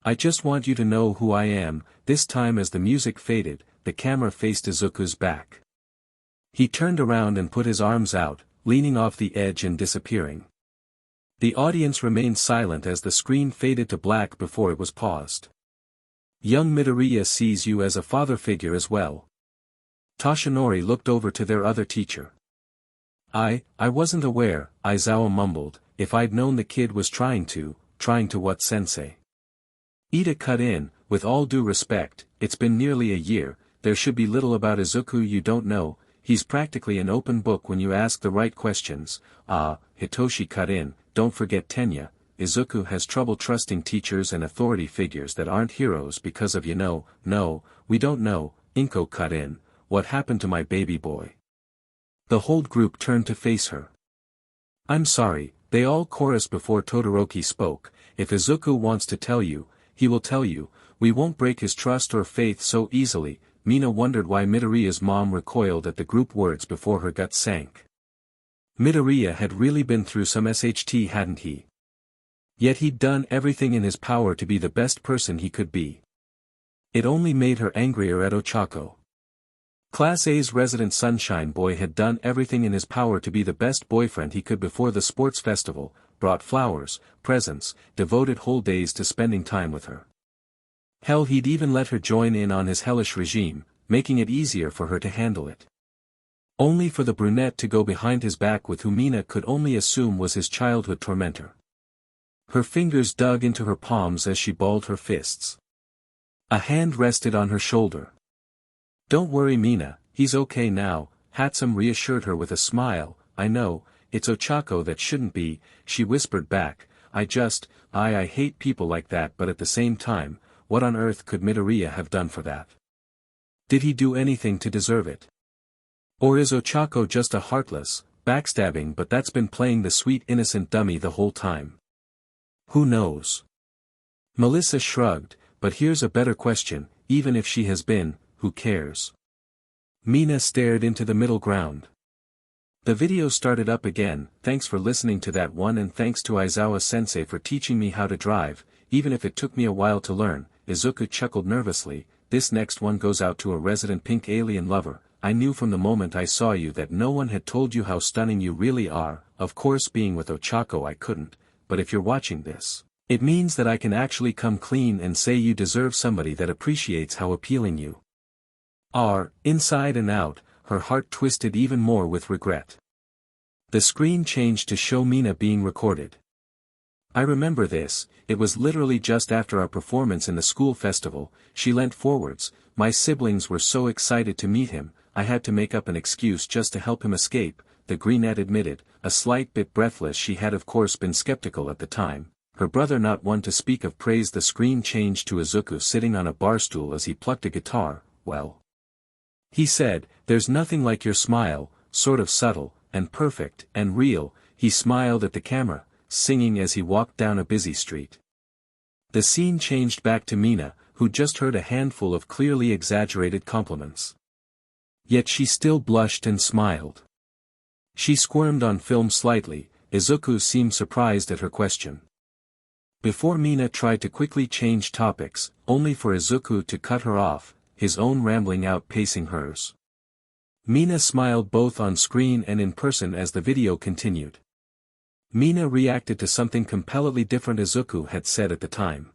I just want you to know who I am. This time as the music faded, the camera faced Izuku's back. He turned around and put his arms out, leaning off the edge and disappearing. The audience remained silent as the screen faded to black before it was paused. Young Midoriya sees you as a father figure as well. Toshinori looked over to their other teacher. I wasn't aware, Aizawa mumbled, if I'd known the kid was trying to what sensei? Ida cut in, with all due respect, it's been nearly a year, there should be little about Izuku you don't know, he's practically an open book when you ask the right questions. Hitoshi cut in, don't forget Tenya, Izuku has trouble trusting teachers and authority figures that aren't heroes because of no, we don't know, Inko cut in, what happened to my baby boy? The whole group turned to face her. I'm sorry, they all chorused before Todoroki spoke, if Izuku wants to tell you, he will tell you, we won't break his trust or faith so easily. Mina wondered why Midoriya's mom recoiled at the group words before her gut sank. Midoriya had really been through some SHT hadn't he? Yet he'd done everything in his power to be the best person he could be. It only made her angrier at Ochako. Class A's resident sunshine boy had done everything in his power to be the best boyfriend he could before the sports festival, brought flowers, presents, devoted whole days to spending time with her. Hell, he'd even let her join in on his hellish regime, making it easier for her to handle it. Only for the brunette to go behind his back with who Mina could only assume was his childhood tormentor. Her fingers dug into her palms as she balled her fists. A hand rested on her shoulder. Don't worry Mina, he's okay now, Hatsum reassured her with a smile. I know, it's Ochako that shouldn't be, she whispered back, I hate people like that, but at the same time, what on earth could Midoriya have done for that? Did he do anything to deserve it? Or is Ochako just a heartless, backstabbing but that's been playing the sweet innocent dummy the whole time? Who knows? Melissa shrugged, but here's a better question, even if she has been, who cares? Mina stared into the middle ground. The video started up again, thanks for listening to that one and thanks to Aizawa-sensei for teaching me how to drive, even if it took me a while to learn. Izuku chuckled nervously, this next one goes out to a resident pink alien lover. I knew from the moment I saw you that no one had told you how stunning you really are. Of course being with Ochako I couldn't, but if you're watching this, it means that I can actually come clean and say you deserve somebody that appreciates how appealing you are, inside and out. Her heart twisted even more with regret. The screen changed to show Mina being recorded. I remember this, it was literally just after our performance in the school festival. She leant forwards, my siblings were so excited to meet him, I had to make up an excuse just to help him escape, the brunette admitted, a slight bit breathless. She had of course been skeptical at the time, her brother not one to speak of praise. The screen changed to Izuku sitting on a bar stool as he plucked a guitar. Well, he said, there's nothing like your smile, sort of subtle, and perfect, and real. He smiled at the camera, singing as he walked down a busy street. The scene changed back to Mina, who just heard a handful of clearly exaggerated compliments. Yet she still blushed and smiled. She squirmed on film slightly. Izuku seemed surprised at her question. Before Mina tried to quickly change topics, only for Izuku to cut her off, his own rambling outpacing hers. Mina smiled both on screen and in person as the video continued. Mina reacted to something compellingly different Izuku had said at the time.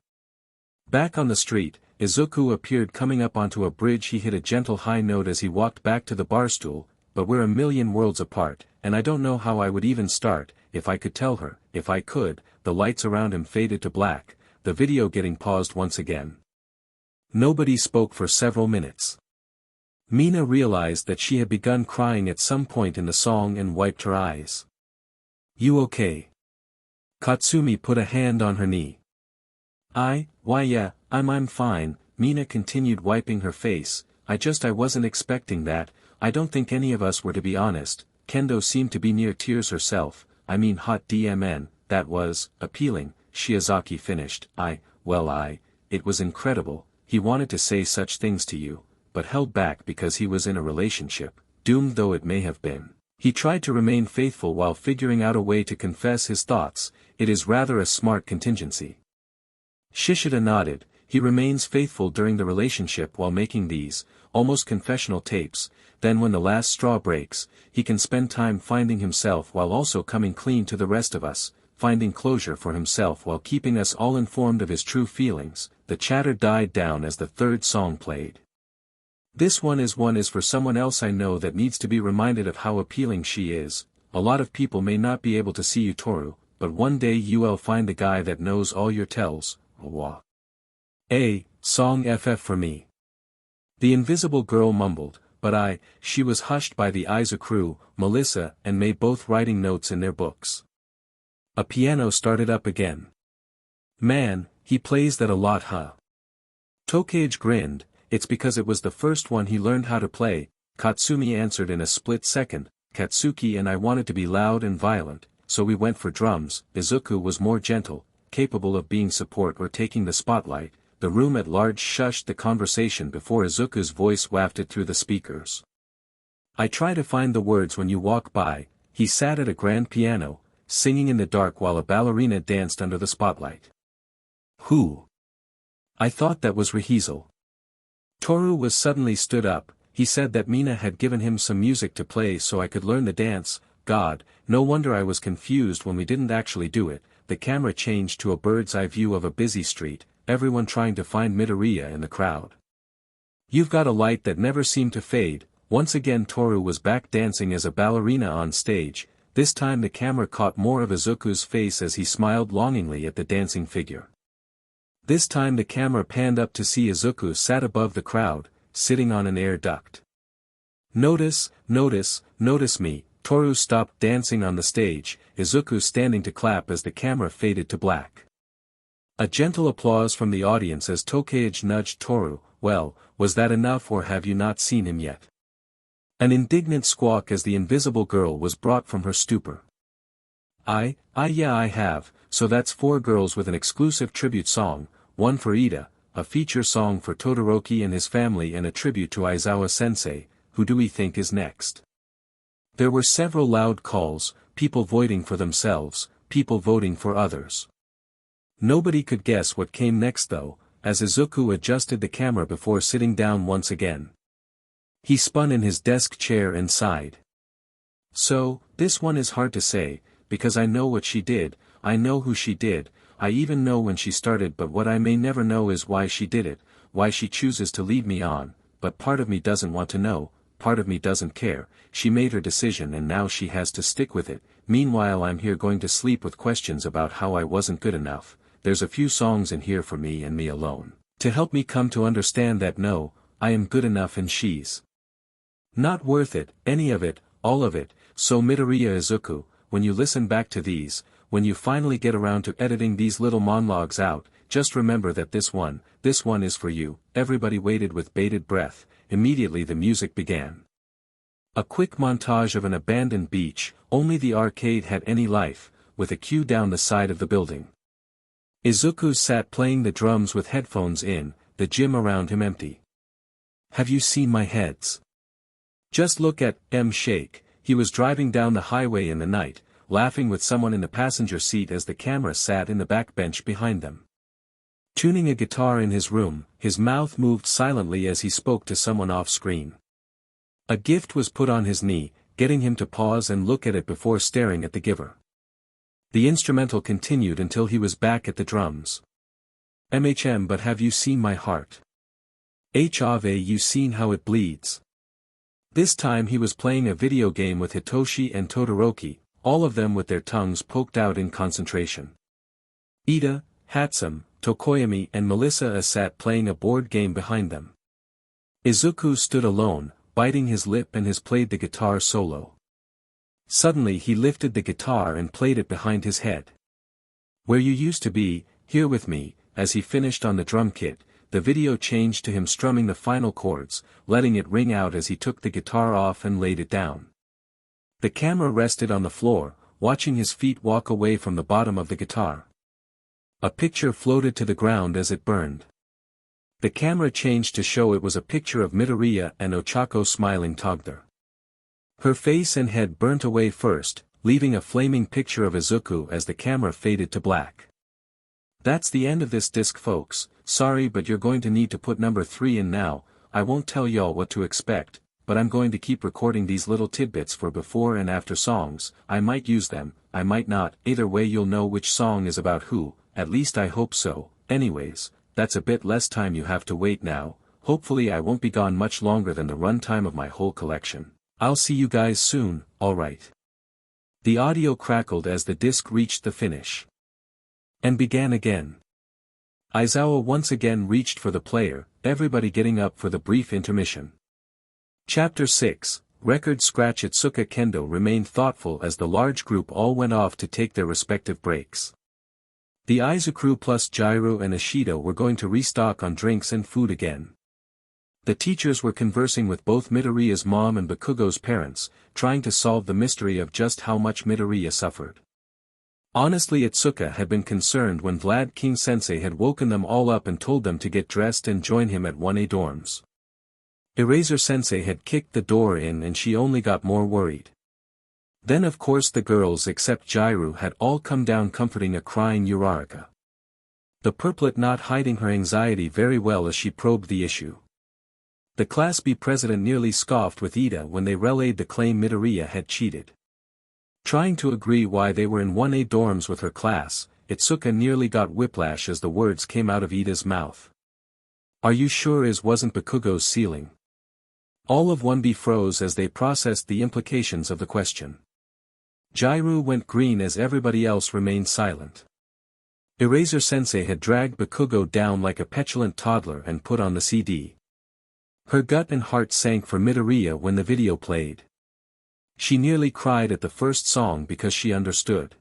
Back on the street, Izuku appeared coming up onto a bridge. He hit a gentle high note as he walked back to the barstool, but we're a million worlds apart, and I don't know how I would even start. If I could tell her, if I could. The lights around him faded to black, the video getting paused once again. Nobody spoke for several minutes. Mina realized that she had begun crying at some point in the song and wiped her eyes. You okay? Katsumi put a hand on her knee. Why yeah, I'm fine, Mina continued wiping her face. I wasn't expecting that. I don't think any of us were, to be honest. Kendo seemed to be near tears herself. I mean hot DMN, that was, appealing, Shiozaki finished. It was incredible, he wanted to say such things to you, but held back because he was in a relationship, doomed though it may have been. He tried to remain faithful while figuring out a way to confess his thoughts. It is rather a smart contingency. Shishida nodded. He remains faithful during the relationship while making these, almost confessional tapes, then when the last straw breaks, he can spend time finding himself while also coming clean to the rest of us, finding closure for himself while keeping us all informed of his true feelings. The chatter died down as the third song played. This one is for someone else I know that needs to be reminded of how appealing she is. A lot of people may not be able to see you, Toru, but one day you'll find a guy that knows all your tells. Song FF for me. The invisible girl mumbled, but she was hushed by the Izuku, Melissa and May both writing notes in their books. A piano started up again. Man, he plays that a lot, huh? Tokage grinned. It's because it was the first one he learned how to play, Katsumi answered in a split second. Katsuki and I wanted to be loud and violent, so we went for drums. Izuku was more gentle, capable of being support or taking the spotlight. The room at large shushed the conversation before Izuku's voice wafted through the speakers. I try to find the words when you walk by. He sat at a grand piano, singing in the dark while a ballerina danced under the spotlight. Who? I thought that was Rehizel. Toru was suddenly stood up. He said that Mina had given him some music to play so I could learn the dance. God, no wonder I was confused when we didn't actually do it. The camera changed to a bird's eye view of a busy street, everyone trying to find Midoriya in the crowd. You've got a light that never seemed to fade. Once again Toru was back dancing as a ballerina on stage. This time the camera caught more of Izuku's face as he smiled longingly at the dancing figure. This time the camera panned up to see Izuku sat above the crowd, sitting on an air duct. Notice me. Toru stopped dancing on the stage, Izuku standing to clap as the camera faded to black. A gentle applause from the audience as Tokage nudged Toru. Well, was that enough, or have you not seen him yet? An indignant squawk as the invisible girl was brought from her stupor. Yeah, I have. So that's 4 girls with an exclusive tribute song, one for Ida, a feature song for Todoroki and his family, and a tribute to Aizawa-sensei. Who do we think is next? There were several loud calls, people voting for themselves, people voting for others. Nobody could guess what came next though, as Izuku adjusted the camera before sitting down once again. He spun in his desk chair and sighed. So, this one is hard to say, because I know what she did, I know who she did, I even know when she started, but what I may never know is why she did it, why she chooses to lead me on, but part of me doesn't want to know, part of me doesn't care. She made her decision and now she has to stick with it. Meanwhile I'm here going to sleep with questions about how I wasn't good enough. There's a few songs in here for me and me alone, to help me come to understand that no, I am good enough and she's not worth it, any of it, all of it. So Midoriya Izuku, when you listen back to these, when you finally get around to editing these little monologues out, just remember that this one is for you. Everybody waited with bated breath. Immediately the music began. A quick montage of an abandoned beach, only the arcade had any life, with a queue down the side of the building. Izuku sat playing the drums with headphones in, the gym around him empty. Have you seen my heads? Just look at Shake. He was driving down the highway in the night, laughing with someone in the passenger seat as the camera sat in the back bench behind them. Tuning a guitar in his room, his mouth moved silently as he spoke to someone off-screen. A gift was put on his knee, getting him to pause and look at it before staring at the giver. The instrumental continued until he was back at the drums. But have you seen my heart? Have you seen how it bleeds? This time he was playing a video game with Hitoshi and Todoroki, all of them with their tongues poked out in concentration. Ida, Hatsum, Tokoyami and Melissa sat playing a board game behind them. Izuku stood alone, biting his lip and played the guitar solo. Suddenly he lifted the guitar and played it behind his head. Where you used to be, here with me, as he finished on the drum kit, the video changed to him strumming the final chords, letting it ring out as he took the guitar off and laid it down. The camera rested on the floor, watching his feet walk away from the bottom of the guitar. A picture floated to the ground as it burned. The camera changed to show it was a picture of Midoriya and Ochako smiling together. Her face and head burnt away first, leaving a flaming picture of Izuku as the camera faded to black. That's the end of this disc, folks. Sorry, but you're going to need to put number 3 in now. I won't tell y'all what to expect, but I'm going to keep recording these little tidbits for before and after songs. I might use them, I might not. Either way you'll know which song is about who, at least I hope so. Anyways, that's a bit less time you have to wait now. Hopefully I won't be gone much longer than the runtime of my whole collection. I'll see you guys soon, alright. The audio crackled as the disc reached the finish. And began again. Aizawa once again reached for the player, everybody getting up for the brief intermission. Chapter 6, Record Scratch. Itsuka Kendo remained thoughtful as the large group all went off to take their respective breaks. The Izuku plus Jairu and Ishido were going to restock on drinks and food again. The teachers were conversing with both Midoriya's mom and Bakugo's parents, trying to solve the mystery of just how much Midoriya suffered. Honestly, Itsuka had been concerned when Vlad King-sensei had woken them all up and told them to get dressed and join him at 1A dorms. Eraser-sensei had kicked the door in and she only got more worried. Then of course the girls except Jairu had all come down comforting a crying Uraraka. The purplet not hiding her anxiety very well as she probed the issue. The Class B president nearly scoffed with Ida when they relayed the claim Midoriya had cheated. Trying to agree why they were in 1A dorms with her class, Itsuka nearly got whiplash as the words came out of Ida's mouth. Are you sure it wasn't Bakugo's ceiling? All of 1B froze as they processed the implications of the question. Jairu went green as everybody else remained silent. Eraser-sensei had dragged Bakugo down like a petulant toddler and put on the CD. Her gut and heart sank for Midoriya when the video played. She nearly cried at the first song because she understood.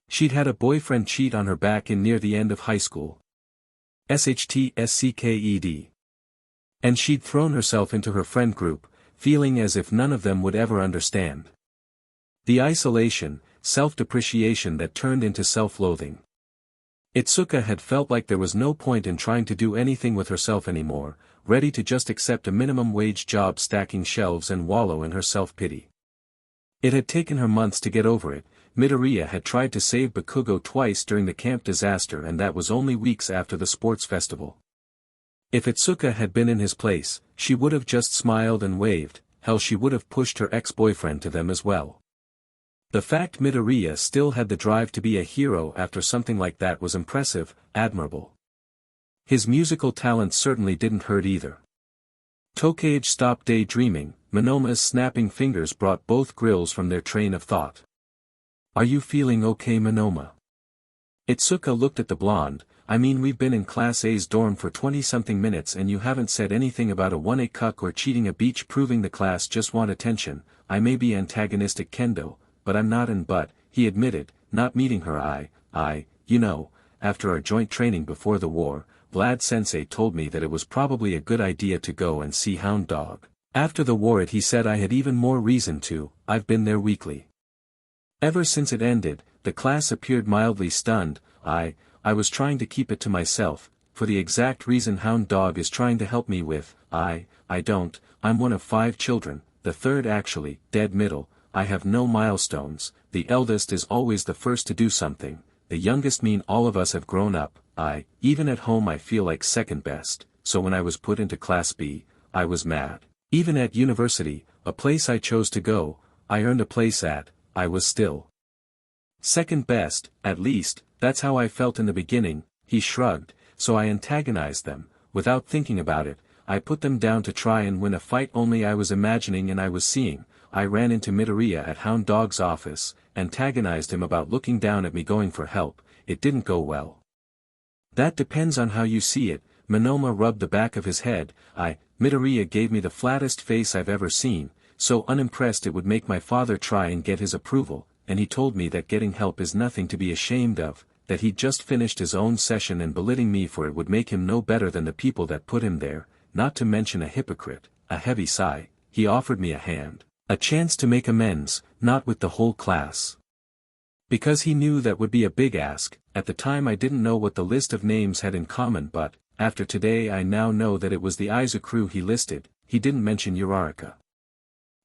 She'd had a boyfriend cheat on her back in near the end of high school. SHTSCKED. And she'd thrown herself into her friend group, feeling as if none of them would ever understand. The isolation, self-depreciation that turned into self-loathing. Itsuka had felt like there was no point in trying to do anything with herself anymore, ready to just accept a minimum wage job stacking shelves and wallow in her self-pity. It had taken her months to get over it. Midoriya had tried to save Bakugo twice during the camp disaster and that was only weeks after the sports festival. If Itsuka had been in his place, she would have just smiled and waved, hell she would have pushed her ex-boyfriend to them as well. The fact Midoriya still had the drive to be a hero after something like that was impressive, admirable. His musical talent certainly didn't hurt either. Tokage stopped daydreaming. Minoma's snapping fingers brought both grills from their train of thought. Are you feeling okay, Minoma? Itsuka looked at the blonde. I mean, we've been in Class A's dorm for 20-something minutes and you haven't said anything about a 1A cuck or cheating a beach, proving the class just want attention. I may be antagonistic Kendo, but I'm not he admitted, not meeting her you know, after our joint training before the war, Vlad-sensei told me that it was probably a good idea to go and see Hound Dog. After the war he said I had even more reason to. I've been there weekly. Ever since it ended, the class appeared mildly stunned. I was trying to keep it to myself, for the exact reason Hound Dog is trying to help me with. I'm one of 5 children, the third actually, dead middle. I have no milestones, the eldest is always the first to do something, the youngest mean all of us have grown up. Even at home I feel like second best, so when I was put into Class B, I was mad. Even at university, a place I chose to go, I earned a place at, I was still second best. At least, that's how I felt in the beginning. He shrugged. So I antagonized them, without thinking about it. I put them down to try and win a fight only I was imagining and I was seeing. I ran into Midoriya at Hound Dog's office, antagonized him about looking down at me going for help. It didn't go well. That depends on how you see it. Minoma rubbed the back of his head. Midoriya gave me the flattest face I've ever seen, so unimpressed it would make my father try and get his approval, and he told me that getting help is nothing to be ashamed of. that he'd just finished his own session and belittling me for it would make him no better than the people that put him there, not to mention a hypocrite. A heavy sigh, he offered me a hand, a chance to make amends, not with the whole class. Because he knew that would be a big ask. At the time I didn't know what the list of names had in common, but, after today I now know that it was the Izuku he listed. He didn't mention Uraraka.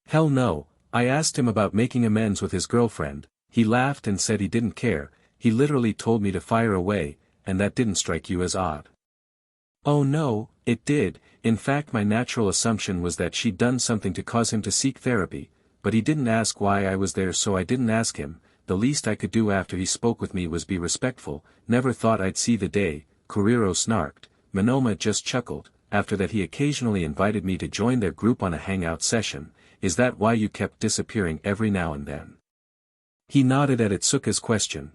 Hell no. I asked him about making amends with his girlfriend. He laughed and said he didn't care. He literally told me to fire away, and that didn't strike you as odd. Oh no, it did. In fact, my natural assumption was that she'd done something to cause him to seek therapy, but he didn't ask why I was there, so I didn't ask him. The least I could do after he spoke with me was be respectful. Never thought I'd see the day, Kuriro snarked. Monoma just chuckled. After that he occasionally invited me to join their group on a hangout session. Is that why you kept disappearing every now and then? He nodded at Itsuka's question.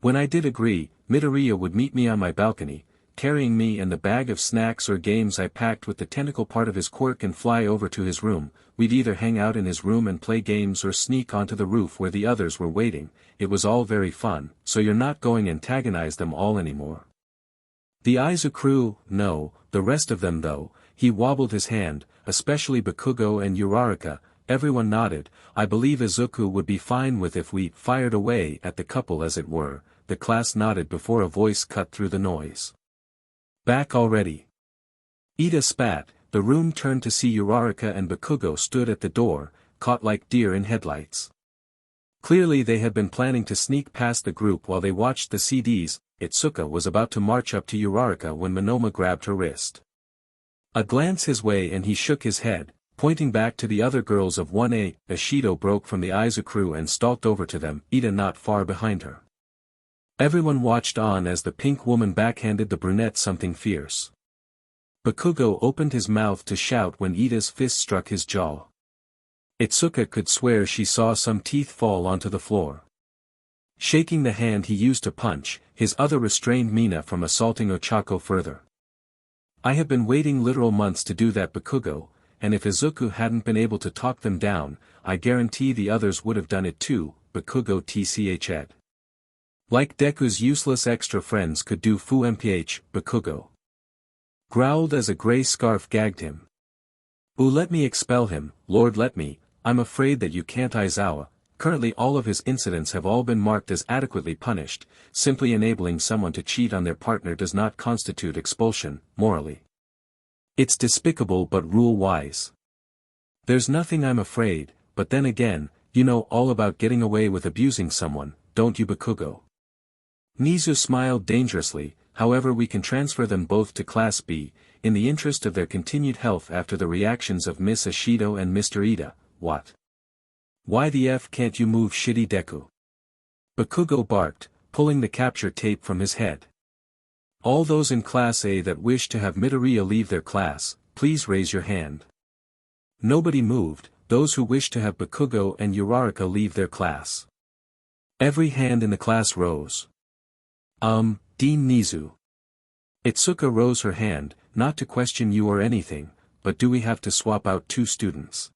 When I did agree, Midoriya would meet me on my balcony, carrying me and the bag of snacks or games I packed with the tentacle part of his quirk and fly over to his room. We'd either hang out in his room and play games or sneak onto the roof where the others were waiting. It was all very fun. So you're not going to antagonize them all anymore? The Izuku, no, the rest of them though. He wobbled his hand, especially Bakugo and Uraraka. Everyone nodded. I believe Izuku would be fine with if we fired away at the couple, as it were. The class nodded before a voice cut through the noise. Back already? Ida spat. The room turned to see Uraraka and Bakugo stood at the door, caught like deer in headlights. Clearly they had been planning to sneak past the group while they watched the CDs. Itsuka was about to march up to Uraraka when Monoma grabbed her wrist. A glance his way and he shook his head, pointing back to the other girls of 1A. Ashido broke from the Izuku and stalked over to them, Ida not far behind her. Everyone watched on as the pink woman backhanded the brunette something fierce. Bakugo opened his mouth to shout when Ida's fist struck his jaw. Itsuka could swear she saw some teeth fall onto the floor. Shaking the hand he used to punch, his other restrained Mina from assaulting Ochako further. I have been waiting literal months to do that, Bakugo, and if Izuku hadn't been able to talk them down, I guarantee the others would have done it too. Bakugo tched. Like Deku's useless extra friends could do. Fu mph, Bakugo growled as a grey scarf gagged him. Ooh, let me expel him, Lord, let me. I'm afraid that you can't, Aizawa. Currently all of his incidents have all been marked as adequately punished. Simply enabling someone to cheat on their partner does not constitute expulsion, morally. It's despicable but rule-wise. There's nothing I'm afraid, but then again, you know all about getting away with abusing someone, don't you, Bakugo? Nizu smiled dangerously. However, we can transfer them both to Class B, in the interest of their continued health after the reactions of Miss Ashido and Mr. Ida. What? Why the F can't you move, shitty Deku? Bakugo barked, pulling the capture tape from his head. All those in Class A that wish to have Midoriya leave their class, please raise your hand. Nobody moved. Those who wish to have Bakugo and Uraraka leave their class. Every hand in the class rose. Dean Nizu. Itsuka rose her hand, not to question you or anything, but do we have to swap out 2 students?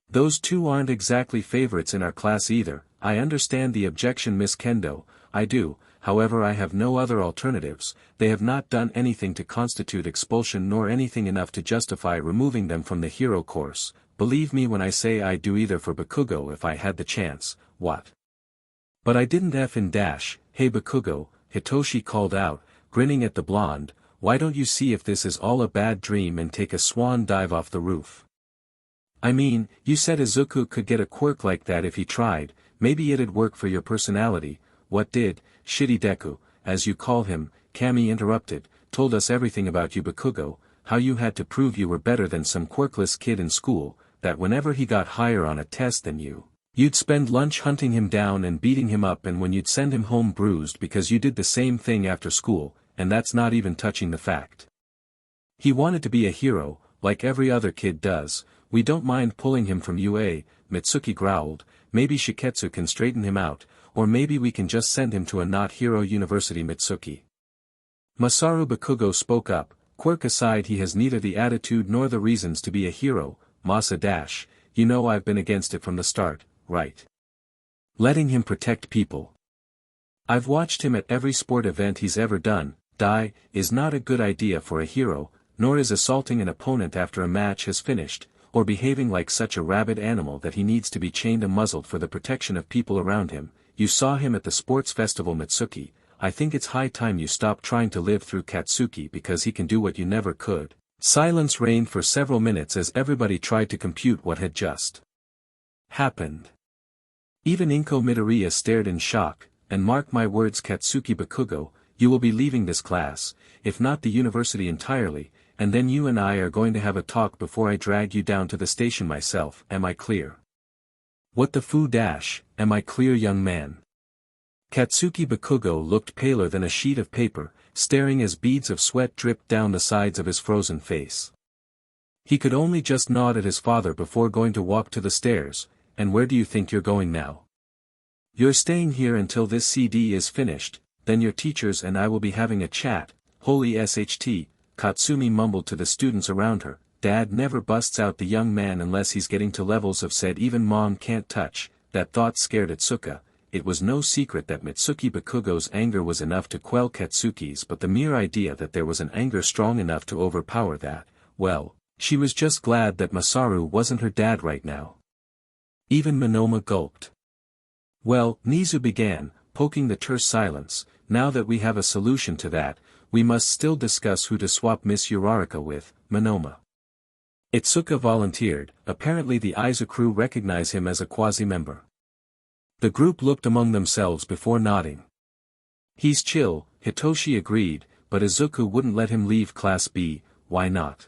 Those 2 aren't exactly favorites in our class either. I understand the objection, Miss Kendo, I do, however I have no other alternatives. They have not done anything to constitute expulsion nor anything enough to justify removing them from the hero course. Believe me when I say I'd do either for Bakugo if I had the chance. What? But I didn't effing dash. Hey Bakugo, Hitoshi called out, grinning at the blonde, why don't you see if this is all a bad dream and take a swan dive off the roof? I mean, you said Izuku could get a quirk like that if he tried. Maybe it'd work for your personality. What did, shitty Deku, as you call him, Kami interrupted, told us everything about you, Bakugo, how you had to prove you were better than some quirkless kid in school, that whenever he got higher on a test than you'd spend lunch hunting him down and beating him up, and when you'd send him home bruised because you did the same thing after school, and that's not even touching the fact. He wanted to be a hero, like every other kid does. We don't mind pulling him from UA, Mitsuki growled. Maybe Shiketsu can straighten him out, or maybe we can just send him to a not-hero university, Mitsuki. Masaru Bakugo spoke up, quirk aside, he has neither the attitude nor the reasons to be a hero. Masa dash, you know I've been against it from the start, right? Letting him protect people. I've watched him at every sport event he's ever done. Die is not a good idea for a hero, nor is assaulting an opponent after a match has finished, or behaving like such a rabid animal that he needs to be chained and muzzled for the protection of people around him. You saw him at the sports festival Mitsuki. I think it's high time you stop trying to live through Katsuki because he can do what you never could. Silence reigned for several minutes as everybody tried to compute what had just happened. Even Inko Midoriya stared in shock, and mark my words Katsuki Bakugo, you will be leaving this class, if not the university entirely, and then you and I are going to have a talk before I drag you down to the station myself. Am I clear? What the foo dash, am I clear, young man? Katsuki Bakugo looked paler than a sheet of paper, staring as beads of sweat dripped down the sides of his frozen face. He could only just nod at his father before going to walk to the stairs. And where do you think you're going now? You're staying here until this CD is finished, then your teachers and I will be having a chat. Holy SHT, Katsumi mumbled to the students around her. Dad never busts out the young man unless he's getting to levels of said even mom can't touch. That thought scared Itsuka. It was no secret that Mitsuki Bakugo's anger was enough to quell Katsuki's, but the mere idea that there was an anger strong enough to overpower that, well, she was just glad that Masaru wasn't her dad right now. Even Monoma gulped. Well, Nizu began, poking the terse silence, now that we have a solution to that, we must still discuss who to swap Miss Uraraka with, Monoma. Itsuka volunteered. Apparently the Izuku recognize him as a quasi-member. The group looked among themselves before nodding. He's chill, Hitoshi agreed, but Izuku wouldn't let him leave Class B. Why not?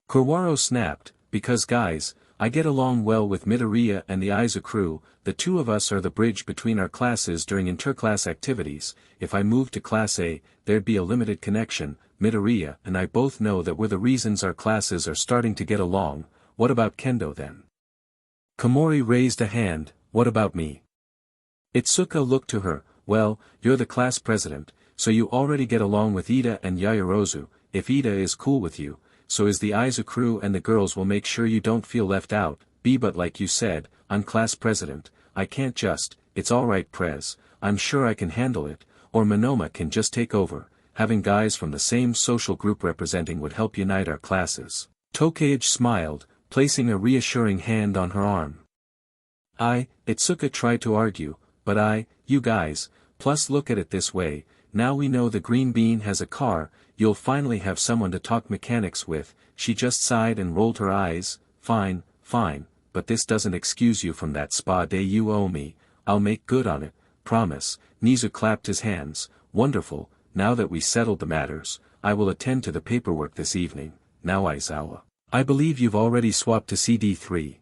Kurwaro snapped, because guys, I get along well with Midoriya and the Izuku. The two of us are the bridge between our classes during interclass activities. If I moved to Class A, there'd be a limited connection. Midoriya and I both know that we're the reasons our classes are starting to get along. What about Kendo then? Komori raised a hand. What about me? Itsuka looked to her. Well, you're the class president, so you already get along with Ida and Yaoyorozu. If Ida is cool with you, so is the Izuku, and the girls will make sure you don't feel left out. But like you said, I'm class president, I can't just, it's alright Prez, I'm sure I can handle it, or Monoma can just take over. Having guys from the same social group representing would help unite our classes. Tokage smiled, placing a reassuring hand on her arm. Itsuka tried to argue, but you guys, plus look at it this way, now we know the green bean has a car, you'll finally have someone to talk mechanics with. She just sighed and rolled her eyes. Fine, but this doesn't excuse you from that spa day you owe me. I'll make good on it, promise. Nizu clapped his hands. Wonderful, now that we settled the matters, I will attend to the paperwork this evening. Now Aizawa, I believe you've already swapped to CD3.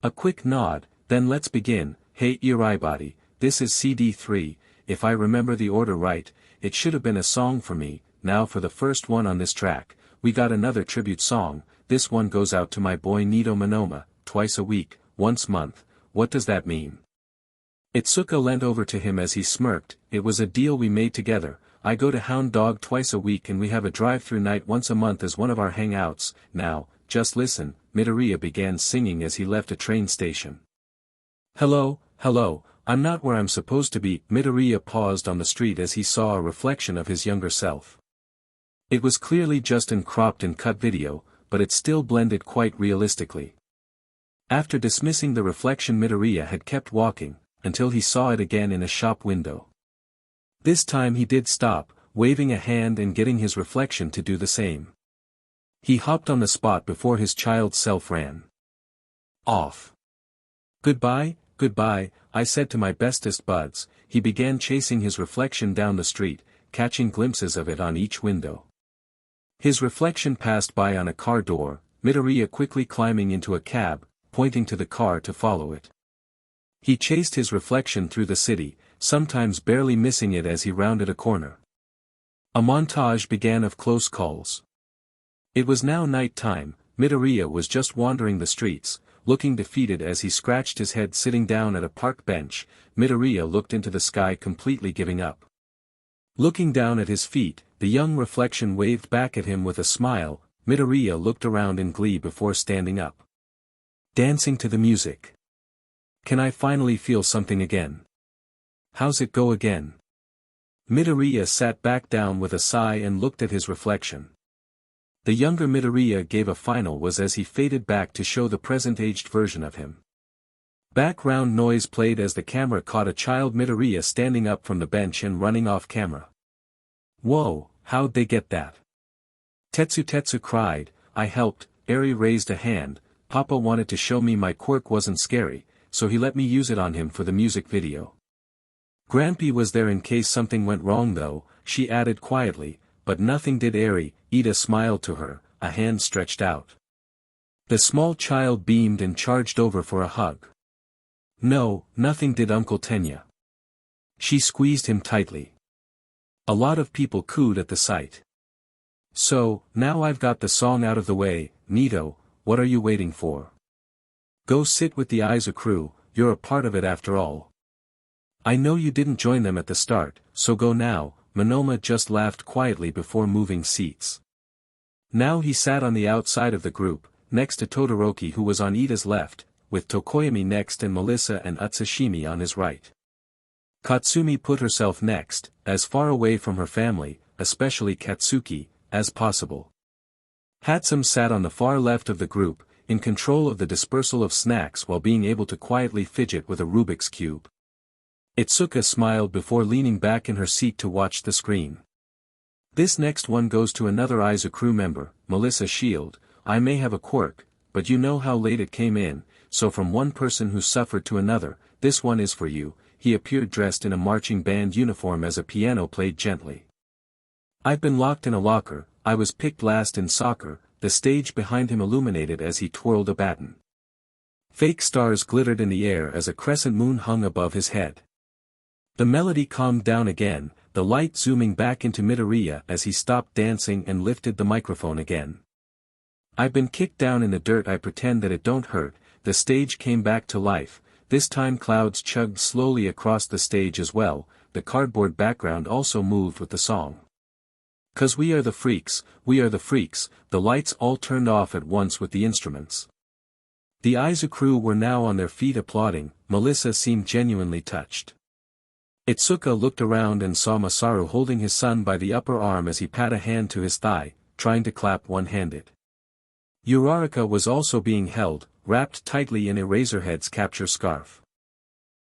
A quick nod, then let's begin. Hey Iraibody, this is CD3, if I remember the order right, it should have been a song for me. Now for the first one on this track, we got another tribute song. This one goes out to my boy Nido Monoma, twice a week, once a month. What does that mean? Itsuka leant over to him as he smirked. It was a deal we made together. I go to Hound Dog twice a week and we have a drive-through night once a month as one of our hangouts. Now, just listen, Midoriya began singing as he left a train station. Hello, I'm not where I'm supposed to be. Midoriya paused on the street as he saw a reflection of his younger self. It was clearly just an cropped and cut video, but it still blended quite realistically. After dismissing the reflection, Midoriya had kept walking, until he saw it again in a shop window. This time he did stop, waving a hand and getting his reflection to do the same. He hopped on the spot before his child self ran off. Goodbye, I said to my bestest buds. He began chasing his reflection down the street, catching glimpses of it on each window. His reflection passed by on a car door, Midoriya quickly climbing into a cab, pointing to the car to follow it. He chased his reflection through the city, sometimes barely missing it as he rounded a corner. A montage began of close calls. It was now night time. Midoriya was just wandering the streets, looking defeated as he scratched his head sitting down at a park bench. Midoriya looked into the sky, completely giving up. Looking down at his feet, the young reflection waved back at him with a smile. Midoriya looked around in glee before standing up. Dancing to the music. Can I finally feel something again? How's it go again? Midoriya sat back down with a sigh and looked at his reflection. The younger Midoriya gave a final was as he faded back to show the present-aged version of him. Background noise played as the camera caught a child Midoriya standing up from the bench and running off camera. Whoa, how'd they get that? Tetsu cried, I helped. Eri raised a hand. Papa wanted to show me my quirk wasn't scary, so he let me use it on him for the music video. Grampy was there in case something went wrong though, she added quietly, but nothing did. Eri. Ida smiled to her, a hand stretched out. The small child beamed and charged over for a hug. No, nothing did Uncle Tenya. She squeezed him tightly. A lot of people cooed at the sight. So, now I've got the song out of the way, Nito, what are you waiting for? Go sit with the Izuku, you're a part of it after all. I know you didn't join them at the start, so go now. Monoma just laughed quietly before moving seats. Now he sat on the outside of the group, next to Todoroki who was on Ida's left, with Tokoyami next and Melissa and Utsushimi on his right. Katsumi put herself next, as far away from her family, especially Katsuki, as possible. Hatsum sat on the far left of the group, in control of the dispersal of snacks while being able to quietly fidget with a Rubik's Cube. Itsuka smiled before leaning back in her seat to watch the screen. This next one goes to another Izuku member, Melissa Shield. I may have a quirk, but you know how late it came in, so from one person who suffered to another, this one is for you. He appeared dressed in a marching band uniform as a piano played gently. I've been locked in a locker, I was picked last in soccer. The stage behind him illuminated as he twirled a baton. Fake stars glittered in the air as a crescent moon hung above his head. The melody calmed down again, the light zooming back into Midoriya as he stopped dancing and lifted the microphone again. I've been kicked down in the dirt, I pretend that it don't hurt. The stage came back to life, this time clouds chugged slowly across the stage as well, the cardboard background also moved with the song. 'Cause we are the freaks, the lights all turned off at once with the instruments. The Izuku were now on their feet applauding. Melissa seemed genuinely touched. Itsuka looked around and saw Masaru holding his son by the upper arm as he pat a hand to his thigh, trying to clap one-handed. Uraraka was also being held, wrapped tightly in Eraserhead's capture scarf.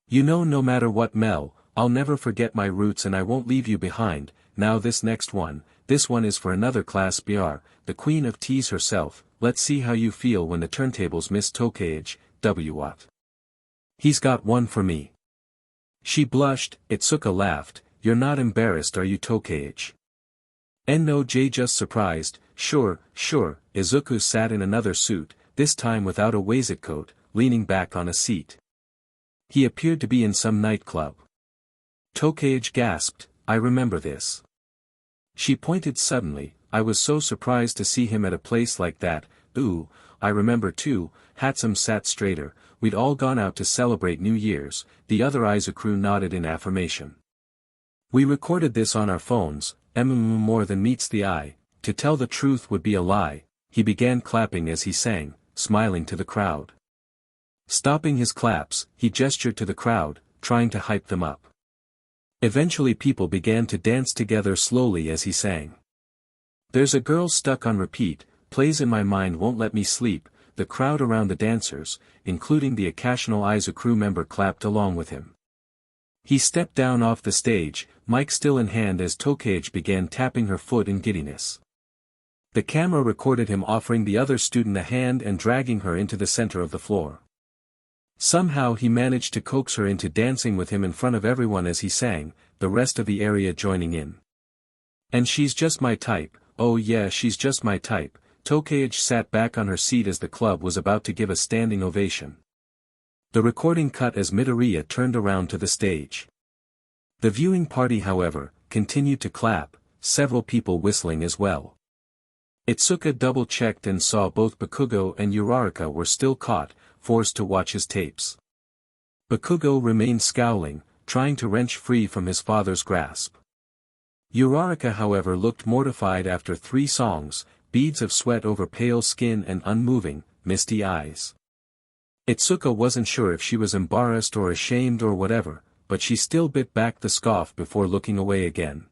You know, no matter what, Mel, I'll never forget my roots and I won't leave you behind. Now this next one, this one is for another class BR, the Queen of Teas herself. Let's see how you feel when the turntables miss Tokage, What? He's got one for me. She blushed. Itsuka laughed. You're not embarrassed, are you, Tokage? No, J, just surprised. Sure. Izuku sat in another suit, this time without a waistcoat, leaning back on a seat. He appeared to be in some nightclub. Tokage gasped, I remember this. She pointed suddenly, I was so surprised to see him at a place like that. Ooh, I remember too. Hatsum sat straighter. We'd all gone out to celebrate New Year's. The other Izuku nodded in affirmation. We recorded this on our phones. More than meets the eye. To tell the truth would be a lie. He began clapping as he sang, smiling to the crowd. Stopping his claps, he gestured to the crowd, trying to hype them up. Eventually people began to dance together slowly as he sang. There's a girl stuck on repeat, plays in my mind, won't let me sleep. The crowd around the dancers, including the occasional Izuku member, clapped along with him. He stepped down off the stage, mic still in hand, as Tokage began tapping her foot in giddiness. The camera recorded him offering the other student a hand and dragging her into the center of the floor. Somehow he managed to coax her into dancing with him in front of everyone as he sang, the rest of the area joining in. And she's just my type, oh yeah, she's just my type. Tokage sat back on her seat as the club was about to give a standing ovation. The recording cut as Midoriya turned around to the stage. The viewing party, however, continued to clap, several people whistling as well. Itsuka double-checked and saw both Bakugo and Uraraka were still caught, forced to watch his tapes. Bakugo remained scowling, trying to wrench free from his father's grasp. Uraraka, however, looked mortified after 3 songs, beads of sweat over pale skin and unmoving, misty eyes. Itsuka wasn't sure if she was embarrassed or ashamed or whatever, but she still bit back the scoff before looking away again.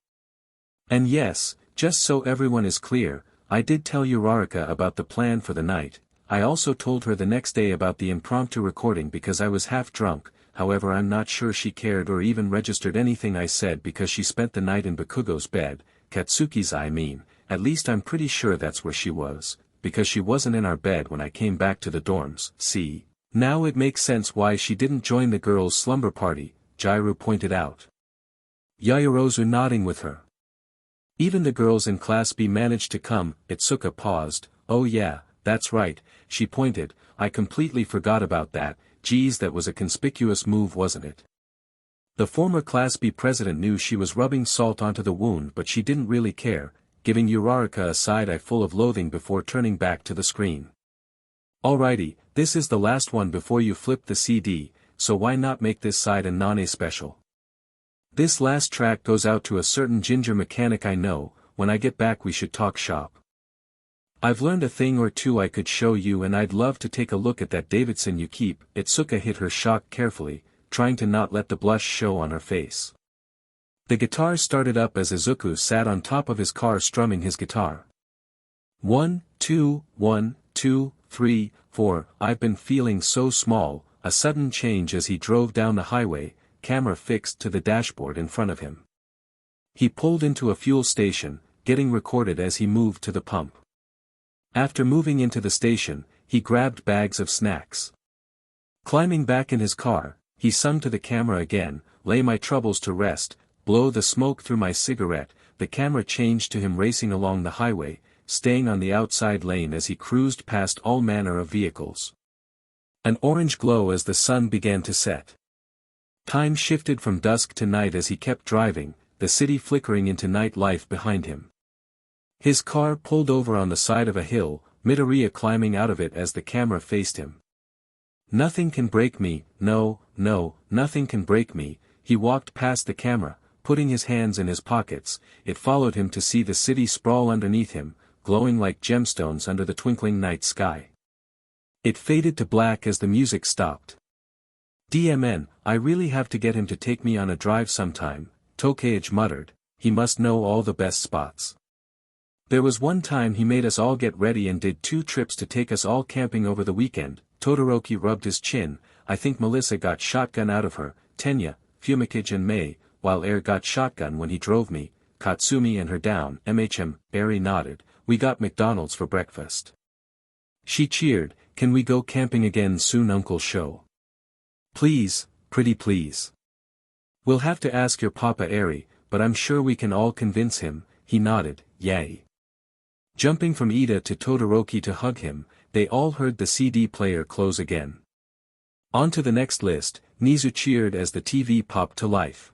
And yes, just so everyone is clear, I did tell Uraraka about the plan for the night. I also told her the next day about the impromptu recording because I was half drunk. However, I'm not sure she cared or even registered anything I said because she spent the night in Bakugo's bed, Katsuki's I mean, at least I'm pretty sure that's where she was, because she wasn't in our bed when I came back to the dorms. See? Now it makes sense why she didn't join the girls' slumber party, Jairu pointed out. Yaoyorozu nodding with her. Even the girls in Class B managed to come. Itsuka paused. Oh yeah, that's right, she pointed, I completely forgot about that. Geez, that was a conspicuous move, wasn't it? The former Class B president knew she was rubbing salt onto the wound, but she didn't really care, giving Uraraka a side-eye full of loathing before turning back to the screen. Alrighty, this is the last one before you flip the CD, so why not make this side a Nane special? This last track goes out to a certain ginger mechanic I know. When I get back we should talk shop. I've learned a thing or two I could show you, and I'd love to take a look at that Davidson you keep. Itsuka hit her shock carefully, trying to not let the blush show on her face. The guitar started up as Izuku sat on top of his car strumming his guitar. 1, 2, 1, 2, 3, 4, I've been feeling so small. A sudden change as he drove down the highway, camera fixed to the dashboard in front of him. He pulled into a fuel station, getting recorded as he moved to the pump. After moving into the station, he grabbed bags of snacks. Climbing back in his car, he sung to the camera again, lay my troubles to rest, blow the smoke through my cigarette. The camera changed to him racing along the highway, staying on the outside lane as he cruised past all manner of vehicles. An orange glow as the sun began to set. Time shifted from dusk to night as he kept driving, the city flickering into night life behind him. His car pulled over on the side of a hill, Midoriya climbing out of it as the camera faced him. Nothing can break me, no, nothing can break me. He walked past the camera, putting his hands in his pockets. It followed him to see the city sprawl underneath him, glowing like gemstones under the twinkling night sky. It faded to black as the music stopped. DMN, I really have to get him to take me on a drive sometime, Tokage muttered, he must know all the best spots. There was one time he made us all get ready and did 2 trips to take us all camping over the weekend. Todoroki rubbed his chin. I think Melissa got shotgun out of her, Tenya, Fumikage and May, while Air got shotgun when he drove me, Katsumi and her down. Eri nodded. We got McDonald's for breakfast. She cheered, can we go camping again soon, Uncle Sho? Please, pretty please. We'll have to ask your Papa Eri, but I'm sure we can all convince him. He nodded, yay. Jumping from Ida to Todoroki to hug him, they all heard the CD player close again. On to the next list, Nizu cheered as the TV popped to life.